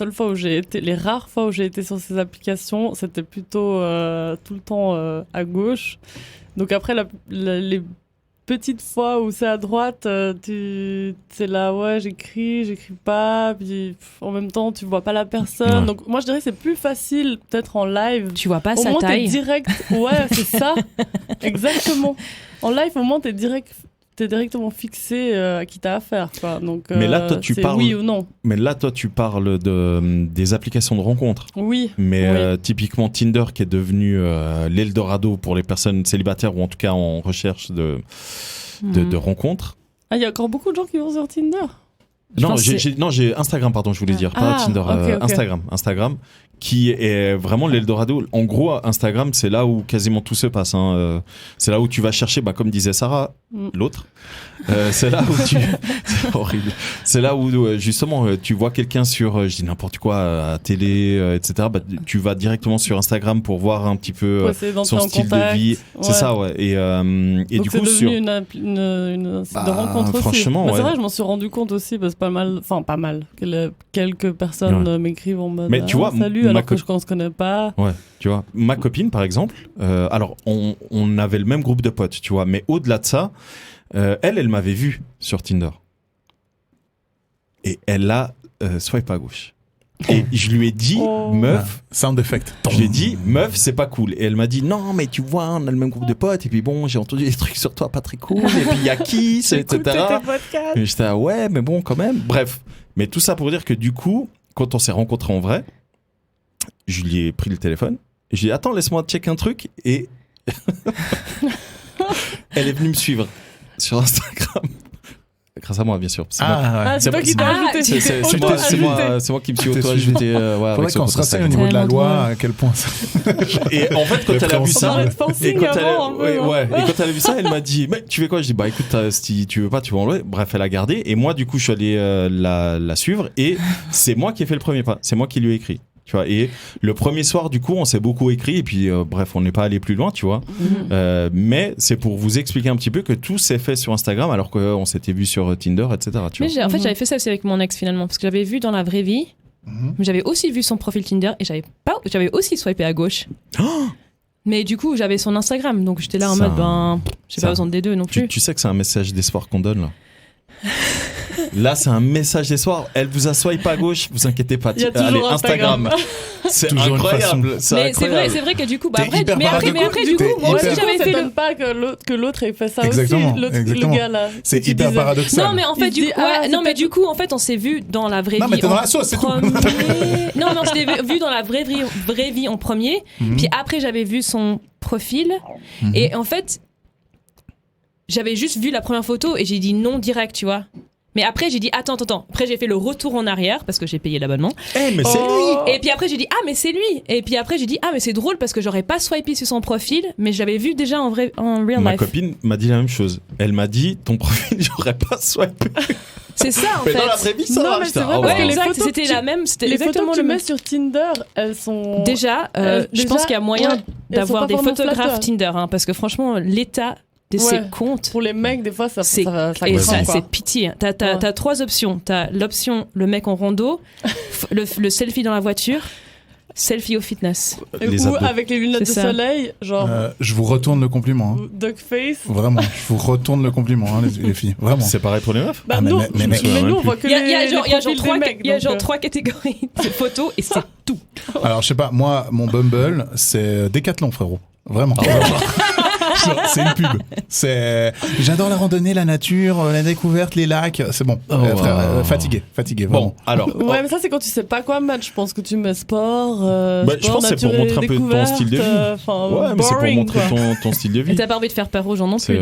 rares fois où j'ai été sur ces applications, c'était plutôt tout le temps à gauche. Donc après les petites fois où c'est à droite, c'est là, j'écris pas, puis en même temps, tu vois pas la personne. Ouais. Donc moi, je dirais que c'est plus facile, peut-être en live. Tu vois pas sa taille. Au moins, t'es direct. Ouais, c'est ça. Exactement. En live, au moins, t'es directement fixé à qui t'as affaire, quoi. Donc, mais là, toi, tu parles. Oui ou non. Mais là, toi, tu parles des applications de rencontres. Oui. Mais typiquement Tinder, qui est devenu l'Eldorado pour les personnes célibataires ou en tout cas en recherche de rencontres. Ah, il y a encore beaucoup de gens qui vont sur Tinder. Non, j'ai Instagram, pardon, je voulais dire, pas Tinder. Ok. Instagram, qui est vraiment l'Eldorado. En gros, Instagram, c'est là où quasiment tout se passe. Hein. C'est là où tu vas chercher, comme disait Sarah, l'autre. C'est là où tu... c'est horrible. C'est là où, justement, tu vois quelqu'un sur, je dis n'importe quoi, à télé, etc. Tu vas directement sur Instagram pour voir un petit peu son style de vie. Ouais. C'est ça, ouais. Et donc du c'est coup, devenu une site de rencontre aussi. Franchement, C'est vrai, je m'en suis rendu compte aussi, parce que pas mal. Quelques personnes m'écrivent en mode mais tu vois, salut, alors que on se connaît pas. Ouais, tu vois, ma copine, par exemple, alors on avait le même groupe de potes, tu vois, mais au-delà de ça, elle m'avait vu sur Tinder. Et elle a swipe à gauche. Et je lui ai dit, meuf, sound effect. Je lui ai dit, meuf, c'est pas cool. Et elle m'a dit, non, mais tu vois, on a le même groupe de potes. Et puis bon, j'ai entendu des trucs sur toi pas très cool. Et puis il y a Kiss, etc. Et j'étais ouais, mais bon, quand même. Bref. Mais tout ça pour dire que du coup, quand on s'est rencontrés en vrai, je lui ai pris le téléphone. Et je lui ai dit, attends, laisse-moi check un truc. Et elle est venue me suivre sur Instagram. Grâce à moi, bien sûr. C'est toi qui t'as ajouté. C'est moi qui me suis auto-ajouté. Faudrait qu'on se renseigne au niveau de la loi, à quel point ça... Et en fait, quand elle a vu ça, elle m'a dit, mais tu fais quoi? Je dis, écoute, si tu veux pas, tu vas enlever. Bref, elle a gardé. Et moi, du coup, je suis allé la suivre. Et c'est moi qui ai fait le premier pas. C'est moi qui lui ai écrit. Tu vois, et le premier soir, du coup, on s'est beaucoup écrit et puis bref, on n'est pas allé plus loin, tu vois. Mais c'est pour vous expliquer un petit peu que tout s'est fait sur Instagram alors qu'on s'était vu sur Tinder, etc. Tu vois. Mais en fait, j'avais fait ça aussi avec mon ex finalement, parce que j'avais vu dans la vraie vie, mais j'avais aussi vu son profil Tinder et j'avais aussi swipé à gauche. Mais du coup, j'avais son Instagram, donc j'étais là en mode, j'ai pas besoin des deux non plus. Tu sais que c'est un message d'espoir qu'on donne là. Là, c'est un message d'espoir. Elle vous a swipe à gauche, vous inquiétez pas. Allez, Instagram. C'est incroyable. Mais c'est vrai que du coup, après, du coup, moi aussi j'avais fait le pas que l'autre ait fait ça exactement, aussi. Le gars là. C'est hyper paradoxal. Non, mais en fait, du coup, en fait, on s'est vu dans la vraie vie. Non, mais t'es dans la sauce, c'est tout. Non, mais on s'était vu dans la vraie vie en premier. Puis après, j'avais vu son profil. Et en fait, j'avais juste vu la première photo et j'ai dit non direct, tu vois. Mais après, j'ai dit attends. Après, j'ai fait le retour en arrière parce que j'ai payé l'abonnement. Mais c'est lui. Et puis après, j'ai dit mais c'est lui. Et puis après, j'ai dit mais c'est drôle parce que j'aurais pas swipé sur son profil, mais je l'avais vu déjà en real life. Ma copine m'a dit la même chose. Elle m'a dit ton profil, j'aurais pas swipé. C'est ça en fait. Mais dans la vraie vie, ça va. C'est vrai, ouais, exact. C'était la même. C'était exactement le même. Les photos que tu mets sur Tinder, elles sont déjà. Je pense qu'il y a moyen d'avoir des photographes Tinder, parce que franchement, l'état de ces comptes pour les mecs des fois ça c'est pitié. T'as trois options. T'as l'option le mec en rando, le selfie dans la voiture, selfie au fitness ou avec les lunettes de soleil, genre je vous retourne le compliment, duck face. Vraiment, je vous retourne le compliment, les filles, vraiment. C'est pareil pour les meufs. Mais nous on voit que il y a genre trois catégories de photos et c'est tout. Alors je sais pas, moi mon Bumble c'est Décathlon, frérot, vraiment. C'est une pub. J'adore la randonnée, la nature, la découverte, les lacs. C'est bon. Frère, fatigué. Vraiment. Bon, alors. Ouais, mais ça c'est quand tu sais pas quoi mettre. Je pense que tu mets sport. Je pense que c'est pour montrer un peu ton style de vie. Ouais, mais c'est pour montrer ton style de vie. Et t'as pas envie de faire peur aux gens non plus.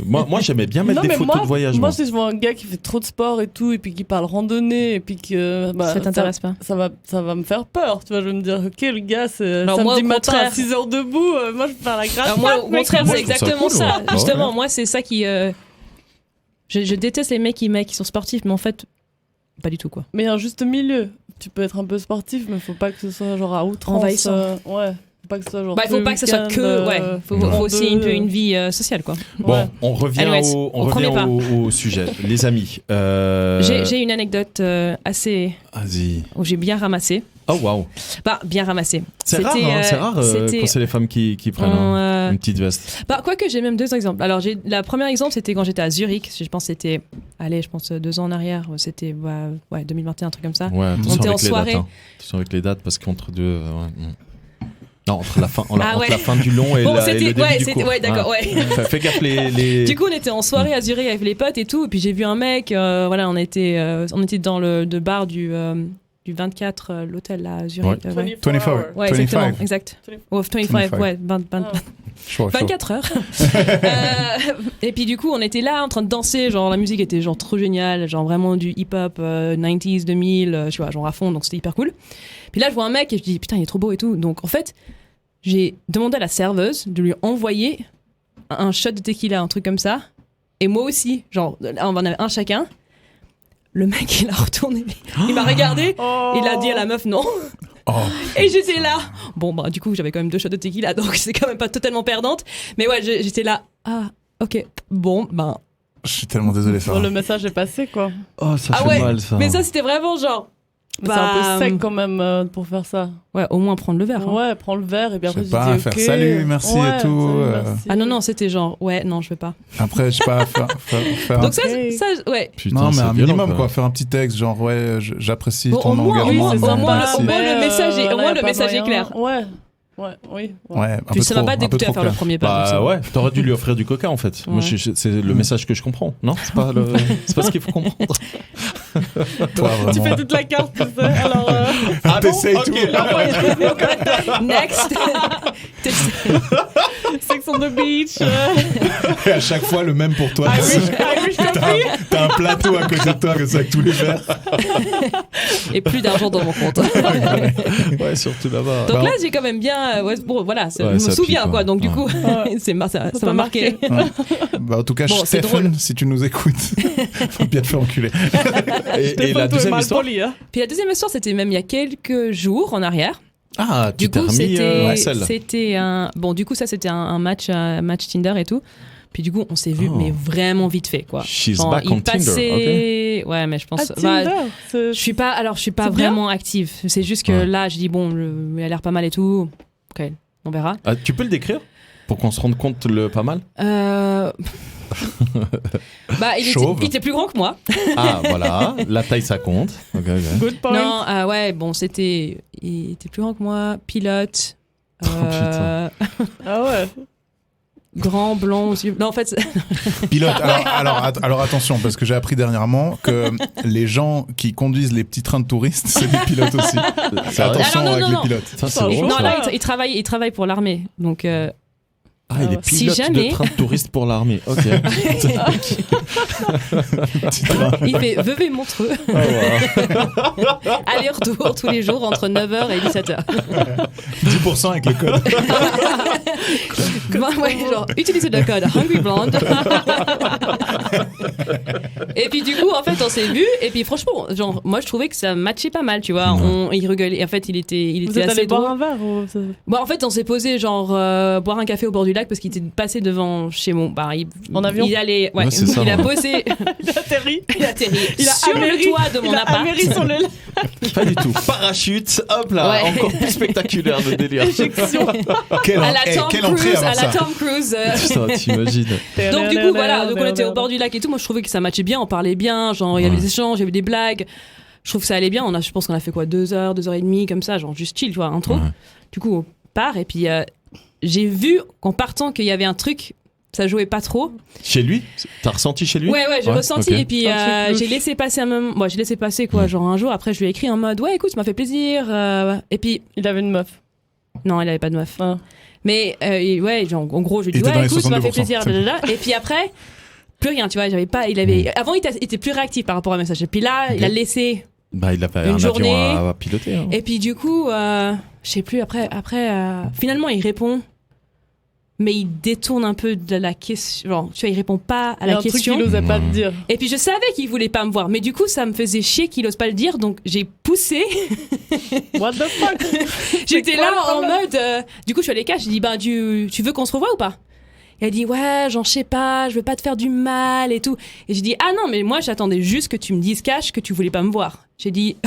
Moi, j'aimais bien mettre des photos de voyage. Moi, si je vois un gars qui fait trop de sport et tout, et puis qui parle randonnée, et puis que ça t'intéresse pas. Ça va me faire peur. Tu vois, je vais me dire, ok, le gars, c'est samedi matin à 6h debout. Moi, je vais faire la grasse. C'est exactement ça. Justement, moi, c'est ça qui. Je déteste les mecs qui sont sportifs, mais en fait, pas du tout, quoi. Mais il y a un juste milieu. Tu peux être un peu sportif, mais faut pas que ce soit genre à outrance. Envahissant. Ouais. Faut pas que ce soit genre. Faut pas que ce soit que. Ouais. Faut aussi une vie sociale, quoi. Bon, on revient au sujet. Les amis. J'ai une anecdote assez. Vas-y. Où j'ai bien ramassé. Oh waouh. Bien ramassé. C'est rare quand c'est les femmes qui prennent une petite veste. Quoique j'ai même deux exemples. Alors la première exemple c'était quand j'étais à Zurich. Je pense que c'était 2 ans en arrière. C'était 2021 un truc comme ça. Ouais, on était en soirée. Attention avec les dates parce qu'entre deux. Non, entre la fin du long et le début du court. Ouais, d'accord, ouais. Fais gaffe les... Du coup, on était en soirée à Zurich avec les potes et tout, et puis j'ai vu un mec, on était dans le bar du du 24, l'hôtel là, à Zurich. Ouais. Ouais. 24. Ouais, 25. exactement, exact. Oh, 25, ouais, 24 heures. Et puis du coup, on était là en train de danser, genre la musique était genre trop géniale, genre vraiment du hip-hop 90s, 2000, tu vois, genre à fond, donc c'était hyper cool. Puis là, je vois un mec et je dis putain, il est trop beau et tout. Donc en fait, j'ai demandé à la serveuse de lui envoyer un shot de tequila, un truc comme ça. Et moi aussi, genre, on en avait un chacun. Le mec, il a retourné, il m'a regardé, il a dit à la meuf non. Et j'étais là. Bon, bah, du coup, j'avais quand même 2 shots de tequila, donc c'est quand même pas totalement perdante. Mais ouais, j'étais là. Ah, ok. Bon, ben. Je suis tellement désolé, Sarah. Le message est passé, quoi. Oh, ça fait mal, ça. Mais ça, c'était vraiment genre. C'est un peu sec quand même pour faire ça. Ouais, au moins prendre le verre. Hein. Ouais, prends le verre et bien après Je sais pas, faire okay. salut, merci ouais, et tout. salut, merci. Ah non, c'était genre, ouais, non, je vais pas. Après, je sais pas, faire Donc ça, ouais. Putain, non, mais c'est un violent, minimum, quoi. Faire un petit texte, genre, ouais, j'apprécie Bon, ton au moins, engagement. oui, c'est au moins, sympa, le message est, au moins, le pas message est moyen. clair. Ouais. Ouais, oui. Ouais, un Puis peu ça trop, m'a pas un peu dégoûté à trop faire le clair. premier pas. donc Bah ça va. ouais, t'aurais dû lui offrir du coca en fait. Moi, Ouais. c'est le message que je comprends. Non, c'est pas ce qu'il faut comprendre. Toi, vraiment. Tu fais toute la carte, tu sais. Alors, T'essayes tout. Next. Sex on the beach. Et à chaque fois, le même pour toi. Irish coffee. T'as un plateau à côté de toi, comme ça, avec tous les verres. Et plus d'argent dans mon compte. Ouais, surtout là-bas. Donc là, j'ai quand même bien. Ouais, bon, voilà, je me ça souviens, pique, quoi. Donc, du ouais. coup, ça m'a marqué. Bah, en tout cas, Bon, c'est Stephen, drôle. si tu nous écoutes, faut bien te faire enculer. Et la deuxième histoire. Puis la deuxième histoire, c'était même il y a quelques jours en arrière. Ah, tu Du t'es coup, remis celle. c'était un. Bon, du coup, ça, c'était un match Tinder et tout. Puis du coup, on s'est vu, mais vraiment vite fait, quoi. She's Genre, back il on passait... Ouais, mais je pense... bah, je suis pas C'est vraiment active. C'est juste que Ouais. là, je dis, bon, il a l'air pas mal et tout. Ok, on verra. Ah, tu peux le décrire pour qu'on se rende compte le pas mal. Bah, Chauve. il était plus grand que moi. Ah, voilà, la taille ça compte. Ok. Good point. Non, ouais, bon, il était plus grand que moi, pilote. putain. Ah ouais. Grand, blond aussi. Non, en fait, Pilote. Alors attention, parce que j'ai appris dernièrement que les gens qui conduisent les petits trains de touristes, c'est des pilotes aussi. C'est vrai. Attention Ah, non, avec non, les non. pilotes. Ça, c'est Non, drôle. non, ça. là, il travaille pour l'armée. Donc, Ah, il est Si pilote jamais- de train de touriste pour l'armée. Ok. Petit train. il fait Vevey Montreux. Ah, wow. Aller-retour tous les jours entre 9h et 17h. 10% avec le code. Ouais, genre, utilisez le code Hungry Blonde. Et puis du coup, en fait, on s'est vu. Et puis franchement, genre, moi, je trouvais que ça matchait pas mal, tu vois. Il rigolait. En fait, il était Vous êtes assez allé boire drôle. un verre ou... Bon, en fait, on s'est posé, genre, boire un café au bord du lac parce qu'il était passé devant chez mon. Bah, En avion. Il allait. Ouais, Ouais, c'est ça, il a ouais. posé. Il a atterri. Il a atterri Il a sur améri- le toit de mon Il a appart. améri sur le lac. Pas du tout. Parachute, hop là, Ouais. encore plus spectaculaire le délire. Quelle À la Tom quelle entrée Cruise, avant à la ça. Tom Cruise. Putain, t'imagines. Donc du coup voilà, donc on était au bord du lac et tout. Moi je trouvais que ça matchait bien, on parlait bien, genre il y avait des échanges, il y avait des blagues. Je trouve que ça allait bien. Je pense qu'on a fait quoi, 2 heures, 2 heures et demie comme ça, genre juste chill, tu vois, intro. Ouais. Du coup on part et puis j'ai vu qu'en partant qu'il y avait un truc, ça jouait pas trop. Chez lui? T'as ressenti chez lui? Ouais, j'ai ressenti ok. et puis Un truc j'ai louche. laissé passer un moment. Moi j'ai laissé passer quoi, genre un jour après je lui ai écrit en mode ouais écoute ça m'a fait plaisir. Et puis Il avait une meuf. non il avait pas de meuf. Ah. Mais ouais, genre, en gros, je lui Il dis était dans ouais, les écoute, ça m'a fait 62%, plaisir. c'est Blablabla. Et puis après, plus rien, tu vois. J'avais pas, il avait. Avant, il était plus réactif par rapport à message. Et puis là, il a laissé. Bah, il a pas Une un journée. avion à piloter. Hein. Et puis du coup, je sais plus. Après, finalement, il répond, mais il détourne un peu de la question. Genre, tu vois, il répond pas à Il y a la un truc question. qu'il osait pas te dire. Et puis je savais qu'il voulait pas me voir, mais du coup, ça me faisait chier qu'il ose pas le dire, donc j'ai poussé. What the fuck? J'étais quoi là le en problème mode. Du coup, je suis allée cash. J'ai dit, ben, tu veux qu'on se revoie ou pas? Et elle dit, ouais, genre, je sais pas, je veux pas te faire du mal et tout. Et j'ai dit, ah non, mais moi, j'attendais juste que tu me dises cash que tu voulais pas me voir. J'ai dit,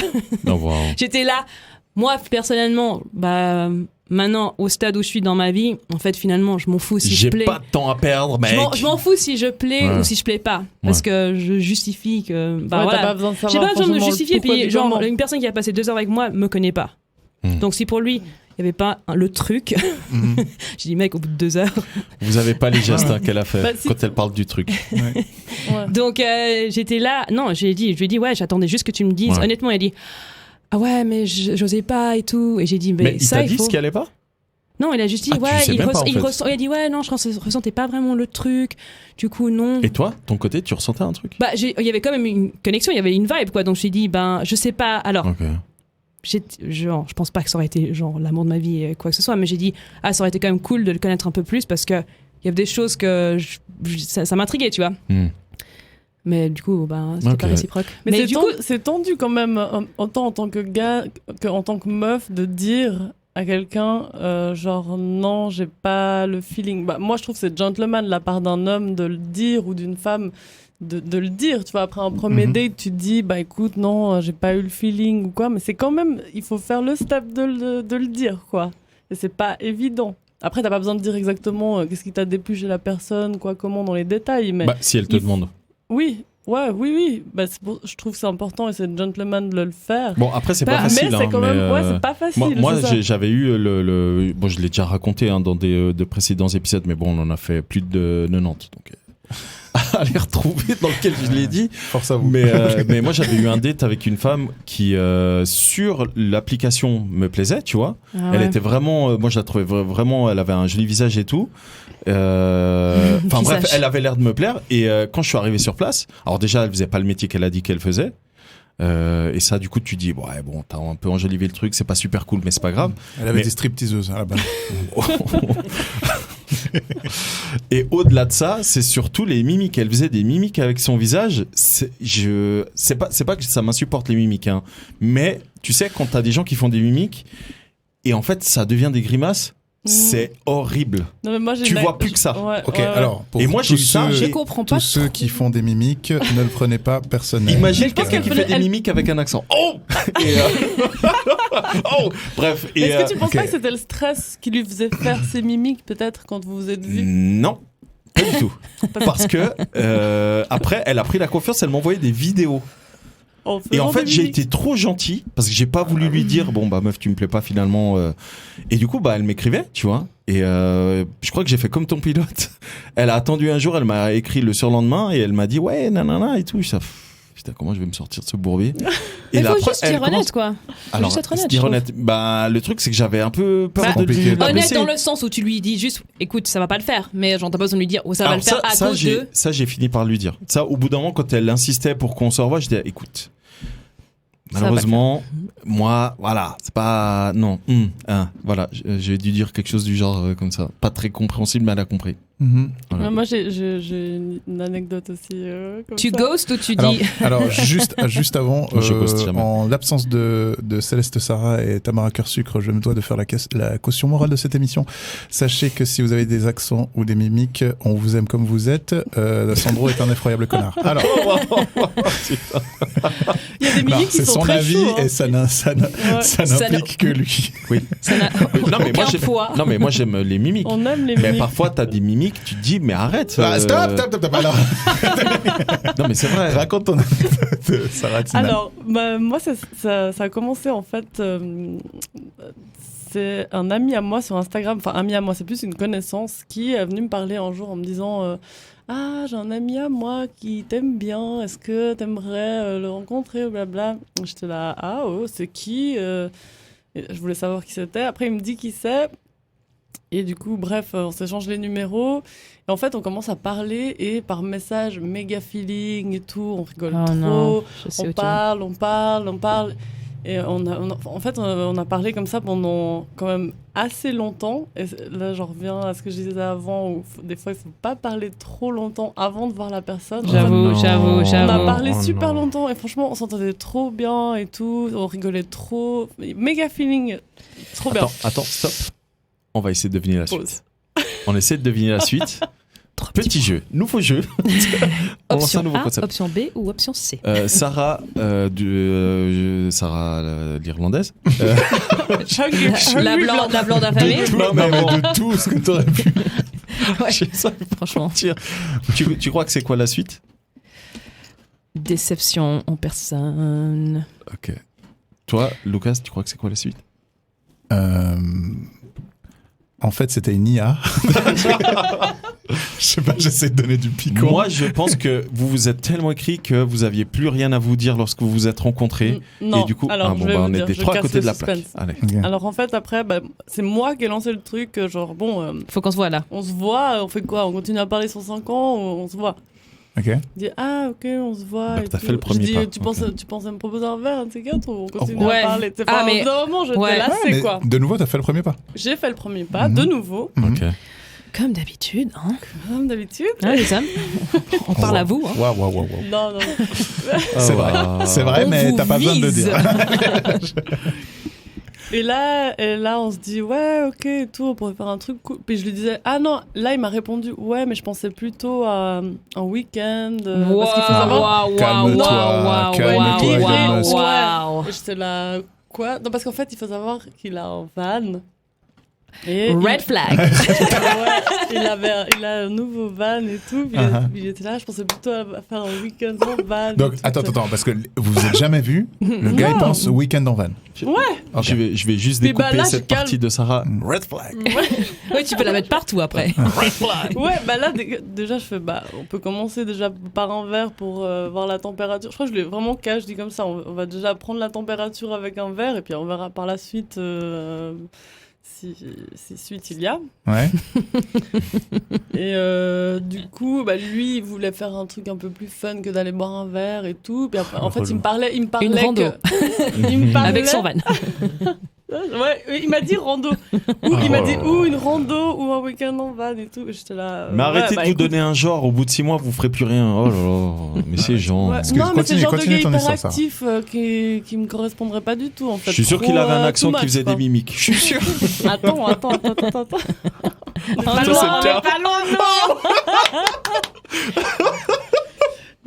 Non, wow. j'étais là. Moi, personnellement, bah, maintenant, au stade où je suis dans ma vie, en fait, finalement, je m'en fous si je J'ai plais. pas de temps à perdre, mec. Je m'en fous si je plais Ouais. ou si je plais pas. Parce que je justifie que. Bah, Ouais, voilà. t'as pas besoin de savoir. J'ai pas besoin de me forcément justifier. le pourquoi Puis, du genre, comment. une personne qui a passé 2 heures avec moi me connaît pas. Donc, si pour lui, il n'y avait pas le truc, j'ai dit, mec, au bout de 2 heures. Vous avez pas les gestes hein, qu'elle a fait Bah, si. quand elle parle du truc. Ouais. Donc, j'étais là. Non, je lui ai dit, ouais, j'attendais juste que tu me dises. Ouais. Honnêtement, il a dit, ah ouais, mais j'osais pas et tout. Et j'ai dit, Mais il ça, t'a dit faut... ce qui allait pas? Non, il a juste dit, Ah, tu ouais, sais même pas, en fait. il a dit, ouais, non, je ressentais pas vraiment le truc. Du coup, non. Et toi, ton côté, tu ressentais un truc? Bah, il y avait quand même une connexion, il y avait une vibe, quoi. Donc, je me suis dit, je sais pas. Alors, Ok. je pense pas que ça aurait été genre l'amour de ma vie, quoi que ce soit, mais j'ai dit, ça aurait été quand même cool de le connaître un peu plus parce que il y avait des choses que ça m'intriguait, tu vois. Mais du coup, c'était pas réciproque. Mais du coup, c'est tendu quand même, autant en tant que gars qu'en tant que meuf, de dire à quelqu'un, genre, non, j'ai pas le feeling. Moi, je trouve que c'est gentleman de la part d'un homme de le dire ou d'une femme de le dire. Tu vois, après un premier date, tu te dis, écoute, non, j'ai pas eu le feeling ou quoi. Mais c'est quand même, il faut faire le step de le dire, quoi. Et c'est pas évident. Après, t'as pas besoin de dire exactement qu'est-ce qui t'a déplu chez la personne, quoi, comment, dans les détails. Mais si elle te demande. Oui. Oui. Je trouve que c'est important et c'est gentleman de le faire. Bon, après, c'est pas facile. Mais c'est quand même, c'est pas facile. Moi j'avais eu bon, je l'ai déjà raconté dans de précédents épisodes, mais bon, on en a fait plus de 90, donc à les retrouver dans lequel je l'ai dit. Force à vous. Mais moi, j'avais eu un date avec une femme qui, sur l'application, me plaisait, tu vois. Elle était vraiment, moi, je la trouvais vraiment, elle avait un joli visage et tout. Enfin bref, elle avait l'air de me plaire. Et quand je suis arrivé sur place, alors déjà, elle faisait pas le métier qu'elle a dit qu'elle faisait. Et ça, du coup, tu dis, ouais, bon, t'as un peu enjolivé le truc, c'est pas super cool, mais c'est pas grave. Elle avait des stripteaseuses à la base. Et au-delà de ça, c'est surtout les mimiques. Elle faisait des mimiques avec son visage. C'est pas que ça m'insupporte les mimiques, hein. Mais tu sais, quand t'as des gens qui font des mimiques et en fait, ça devient des grimaces. C'est horrible. Non, mais moi, tu vois plus que ça. Ok, alors pour et moi j'ai eu ça. Je comprends pas. Tous ceux qui font des mimiques, ne le prenez pas personnel. Imagine quelqu'un qui fait des mimiques avec un accent. Oh. Oh. Bref. Est-ce que tu penses pas que c'était le stress qui lui faisait faire ses mimiques peut-être quand vous vous êtes vus? Non. Pas du tout. Parce que après, elle a pris la confiance. Elle m'envoyait des vidéos. Et en fait, j'ai été trop gentil parce que j'ai pas voulu lui dire bon meuf, tu me plais pas finalement. Et du coup, elle m'écrivait, tu vois. Et je crois que j'ai fait comme ton pilote. Elle a attendu un jour, elle m'a écrit le surlendemain et elle m'a dit ouais nanana et tout. Putain, comment je vais me sortir de ce bourbier? Et il faut juste dire honnête, quoi. Alors, juste être honnête. Dire honnête. Le truc, c'est que j'avais un peu peur de lui honnête dans le sens où tu lui dis juste, écoute, ça va pas le faire, mais genre t'as pas besoin de lui dire, ça va le faire à cause de. Ça, j'ai fini par lui dire. Ça, au bout d'un moment, quand elle insistait pour qu'on se revoie, je disais, écoute. Malheureusement, moi, voilà, c'est pas. Non, voilà, j'ai dû dire quelque chose du genre comme ça. Pas très compréhensible, mais elle a compris. Voilà. Moi, j'ai une anecdote aussi. Comme tu ça. Ghostes ou tu dis. Alors juste avant, en l'absence de Céleste Sarah et Tamara Cœur-Sucre, je me dois de faire la caution morale de cette émission. Sachez que si vous avez des accents ou des mimiques, on vous aime comme vous êtes. Sandro est un effroyable connard. Alors. Il y a des mimiques qui sont son très avis chauds, et ça n'implique que lui. Oui. Ça n'a aucun poids. Non mais moi j'aime les mimiques. On aime les mimiques. Mais parfois t'as des mimiques, tu te dis mais arrête. Stop. Alors. Non mais c'est vrai. Raconte ton anecdote, Sarah Tina. Alors moi ça a commencé en fait. C'est un ami à moi sur Instagram, enfin ami à moi, c'est plus une connaissance qui est venu me parler un jour en me disant j'ai un ami à moi qui t'aime bien, est-ce que t'aimerais le rencontrer, blabla. J'étais là, c'est qui et je voulais savoir qui c'était. Après il me dit qui c'est et du coup bref on s'échange les numéros et en fait on commence à parler et par message méga feeling et tout, on rigole trop, on parle. Et on a parlé comme ça pendant quand même assez longtemps. Et là, j'en reviens à ce que je disais avant, où des fois, il ne faut pas parler trop longtemps avant de voir la personne. J'avoue. On a parlé super longtemps et franchement, on s'entendait trop bien et tout. On rigolait trop. Méga feeling. Trop bien. Attends, stop. On va essayer de deviner la suite. On essaie de deviner la suite. Petit jeu, nouveau jeu. Option A, option B ou option C. Sarah, Sarah l'Irlandaise. La blonde affamée. De tout ce que tu aurais pu. Ouais. Franchement. Tu crois que c'est quoi la suite? Déception en personne. Ok. Toi, Lucas, tu crois que c'est quoi la suite? En fait, c'était une IA. Je sais pas, j'essaie de donner du piquant. Moi, je pense que vous vous êtes tellement écrit que vous aviez plus rien à vous dire lorsque vous vous êtes rencontrés. Non, et du coup, alors, je vais on vous est dire, des je trois casse côtés de le la plaque. suspense. Allez. Ok. Alors en fait, après, c'est moi qui ai lancé le truc, genre bon, Faut qu'on se voit là. on se voit, on fait quoi? On continue à parler sur 5 ans ou on se voit? Ok. Il dit ah ok, on se voit. Bah, et t'as tout. fait le premier je dis, pas. tu Ok. penses à me proposer un verre, un de ces quatre, ou on continue Ouais. à parler? C'est Ah, pas mais- au bout d'un moment, j'étais Ouais. lassée, mais quoi. de nouveau, t'as fait le premier pas. J'ai fait le premier pas, Mhm. de nouveau, Ok. Comme d'habitude, hein. comme d'habitude. Hein, les hommes. On parle à vous. Hein. Waouh. Non, non. C'est vrai. C'est vrai, On mais vous t'as pas besoin de le vise. dire. Et là, on se dit, ouais, ok, et tout, on pourrait faire un truc cool. Puis je lui disais, ah non, là, il m'a répondu, ouais, mais je pensais plutôt à un week-end. Parce qu'il faut savoir. Calme-toi, Illumus. Waouh. Et j'étais là, quoi? Non, parce qu'en fait, il faut savoir qu'il a un van. Et Red flag. Ouais, il a un nouveau van et tout. Puis il était là, je pensais plutôt à faire un week-end en van. et Donc, tout. attends, parce que vous vous êtes jamais vu. Le gars, il pense week-end en van. Ouais. Ok. Je vais juste Mais bah, découper là, cette je calme. partie de Sarah. Red flag. Ouais, tu peux la mettre partout après. Ouais, bah là, déjà, je fais, on peut commencer déjà par un verre pour voir la température. Je crois que je l'ai vraiment cash, je dis comme ça, on va déjà prendre la température avec un verre et puis on verra par la suite si suite il y a. Ouais. Et du coup, lui, il voulait faire un truc un peu plus fun que d'aller boire un verre et tout. Puis après, en fait, il me parlait Une rando. il me parlait Avec son van. Ouais, il m'a dit rando. Il m'a dit ou une rando ou un week-end en van et tout. J'étais là. Mais arrêtez de vous écoute, donner un genre. Au bout de 6 mois, vous ferez plus rien. Oh là là. Mais ces gens. Ouais. Excuse, Non, mais c'est le genre de continue gars ton hyper histoire, Sarah. actif qui me correspondrait pas du tout en fait. Je suis sûr Trop, qu'il avait un too accent qui much, faisait quoi. des mimiques. Je suis sûr. Attends. On est pas c'est loin, le cas.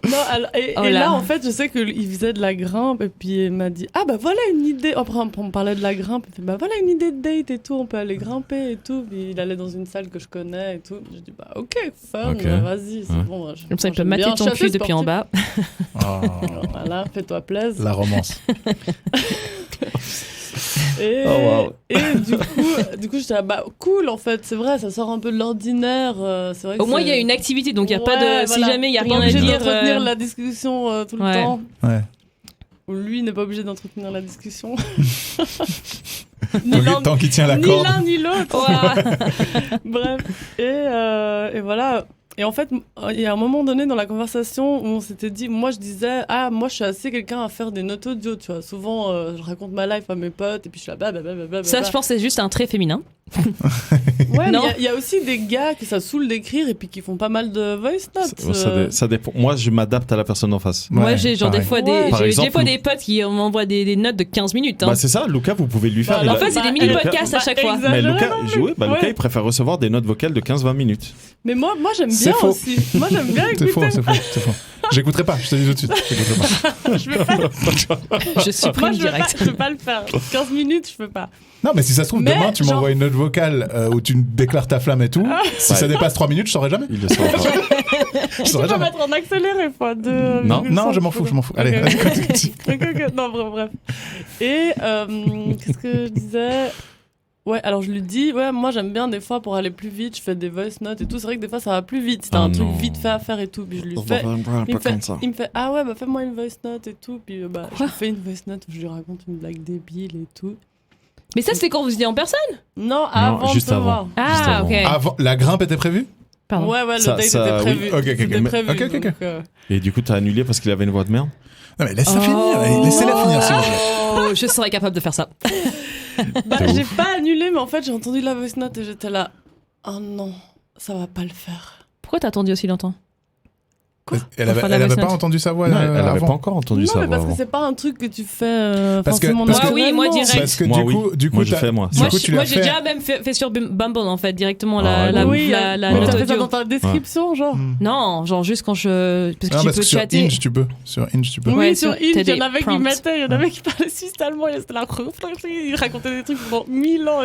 Non, alors, et Oh là, là. en fait, je sais qu'il faisait de la grimpe et puis il m'a dit, ah bah voilà une idée. Après, on me parlait de la grimpe, il fait, bah voilà une idée de date et tout, on peut aller grimper et tout. Puis il allait dans une salle que je connais et tout. Je dis, bah ok, fun, Ok. vas-y, c'est Ouais. bon. Comme ça, il peut j'aime mater bien ton chasser cul depuis en sportif. bas. Oh, Voilà, fais-toi plaisir. la romance. Et, Oh, wow. et du coup, j'étais là, bah cool en fait, c'est vrai, ça sort un peu de l'ordinaire. C'est vrai que Au moins, c'est- il y a une activité, donc il n'y a pas Ouais, de. Si voilà. jamais il n'y a T'es pas rien à obligé dire. d'entretenir la discussion tout le Ouais. temps. Ouais. Ou lui n'est pas obligé d'entretenir la discussion. Ni l'un Tant qu'il tient la ni corde. l'un ni l'autre. Ouah. Bref. Et voilà. Et en fait, il y a un moment donné dans la conversation où on s'était dit, moi je disais, ah, moi je suis assez quelqu'un à faire des notes audio, tu vois. Souvent, je raconte ma life à mes potes et puis je suis là, blablabla. Ça, je pense que c'est juste un trait féminin. Ouais, Non. mais il y a aussi des gars que ça saoule d'écrire et puis qui font pas mal de voice notes. Ça dépend. Moi, je m'adapte à la personne en face. Moi, Ouais, j'ai genre des pareil. fois Ouais. Par j'ai exemple, des fois des potes qui m'envoient des notes de 15 minutes. Hein. Bah, c'est ça, Lucas, vous pouvez lui faire. Bah, il en a- En fait, c'est des mini Lucas- podcasts à chaque fois. Exact. Mais Exagéré, Lucas, non, Lucas, ouais. il préfère recevoir des notes vocales de 15-20 minutes. Mais moi j'aime C'est bien faux. aussi. Moi j'aime bien C'est écouter. faux. J'écouterai pas, je te dis tout de suite. J'écouterai pas. Je vais pas. Je supprime Moi, je veux pas, direct. je peux pas le faire. 15 minutes, je peux pas. Non, mais si ça se trouve, Mais demain, tu genre- m'envoies une note vocale où tu déclares ta flamme et tout. Si ça dépasse 3 minutes, je saurais jamais. Il le saura pas. Je Je saurais peux jamais. mettre en accéléré, fois 2. Non. Non, je m'en fous. Allez, Ok. vas-y, continue. Ok. Non, bref. Et qu'est-ce que je disais? Ouais, alors je lui dis, ouais, moi j'aime bien des fois pour aller plus vite, je fais des voice notes et tout. C'est vrai que des fois ça va plus vite. Si t'as Ah un truc non. vite fait à faire et tout. Puis je lui fais. Il me fait, ah ouais, bah fais-moi une voice note et tout. Puis je lui fais une voice note où je lui raconte une blague débile et tout. Mais ça, c'est quand vous étiez en personne? Non, avant juste de se avant. voir. Juste Ah, avant. ok. Avant, la grimpe était prévue? Pardon. Ouais, le Ça- date ça, était prévu. oui. Ok, C'était mais- prévu. ok. donc, Et du coup, t'as annulé parce qu'il avait une voix de merde. Non, mais laisse-la finir. Laissez-la finir, s'il vous plaît. Oh, je serais capable de faire ça. Bah, j'ai pas annulé, mais en fait, j'ai entendu la voice note et j'étais là. Oh non, ça va pas le faire. Pourquoi t'as attendu aussi longtemps? Elle Pour faire la avait voice pas note. entendu sa voix Non, elle avait avant. pas encore entendu Non, ça. mais parce que avant. c'est pas un truc que tu fais Parce que- forcément parce que- Moi, oui, moi, naturellement. direct. Parce que Moi, du coup, oui. du coup, Moi, je t'as- fais, moi. du Moi, coup, tu moi l'as j'ai fait. déjà même fait sur Bumble en fait directement Ah, Oui, la mais note t'as fait ça audio. dans ta description, genre. Non, genre juste quand je parce que Non, tu parce peux que sur chatter. Inge, tu peux. Sur Inge, tu peux. Oui, Ouais, sur t'as Inge, il y des en avait qui prompts. mettaient, il y en avait qui parlaient suisse allemand, c'était la il racontait des trucs pendant 1000 ans.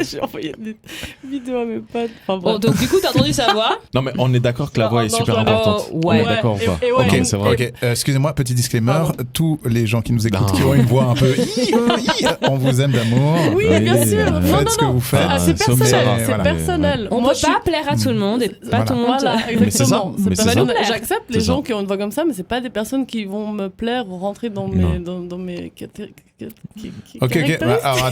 J'ai envoyé des vidéos à mes potes. Enfin, Bon, bref. donc du coup t'as entendu sa voix. Non, mais on est d'accord que la Non, voix est non, super je- importante. On est d'accord ou pas? ouais, Ok, c'est vrai. Ok, excusez-moi, petit disclaimer. Pardon. Tous les gens qui nous écoutent, Non. qui ont une voix un peu on vous aime d'amour. Oui, bien sûr. Faites ce que vous faites. Ah, c'est Sauf personnel. Sarah. C'est Voilà. personnel. On Moi, peut pas plaire à tout le monde et pas tout le monde. Voilà, Mais c'est ça. exactement. Mais c'est personnel. ça. J'accepte les C'est gens ça. qui ont une voix comme ça, mais c'est pas des personnes qui vont me plaire ou rentrer dans Non. mes Ok, bah, alors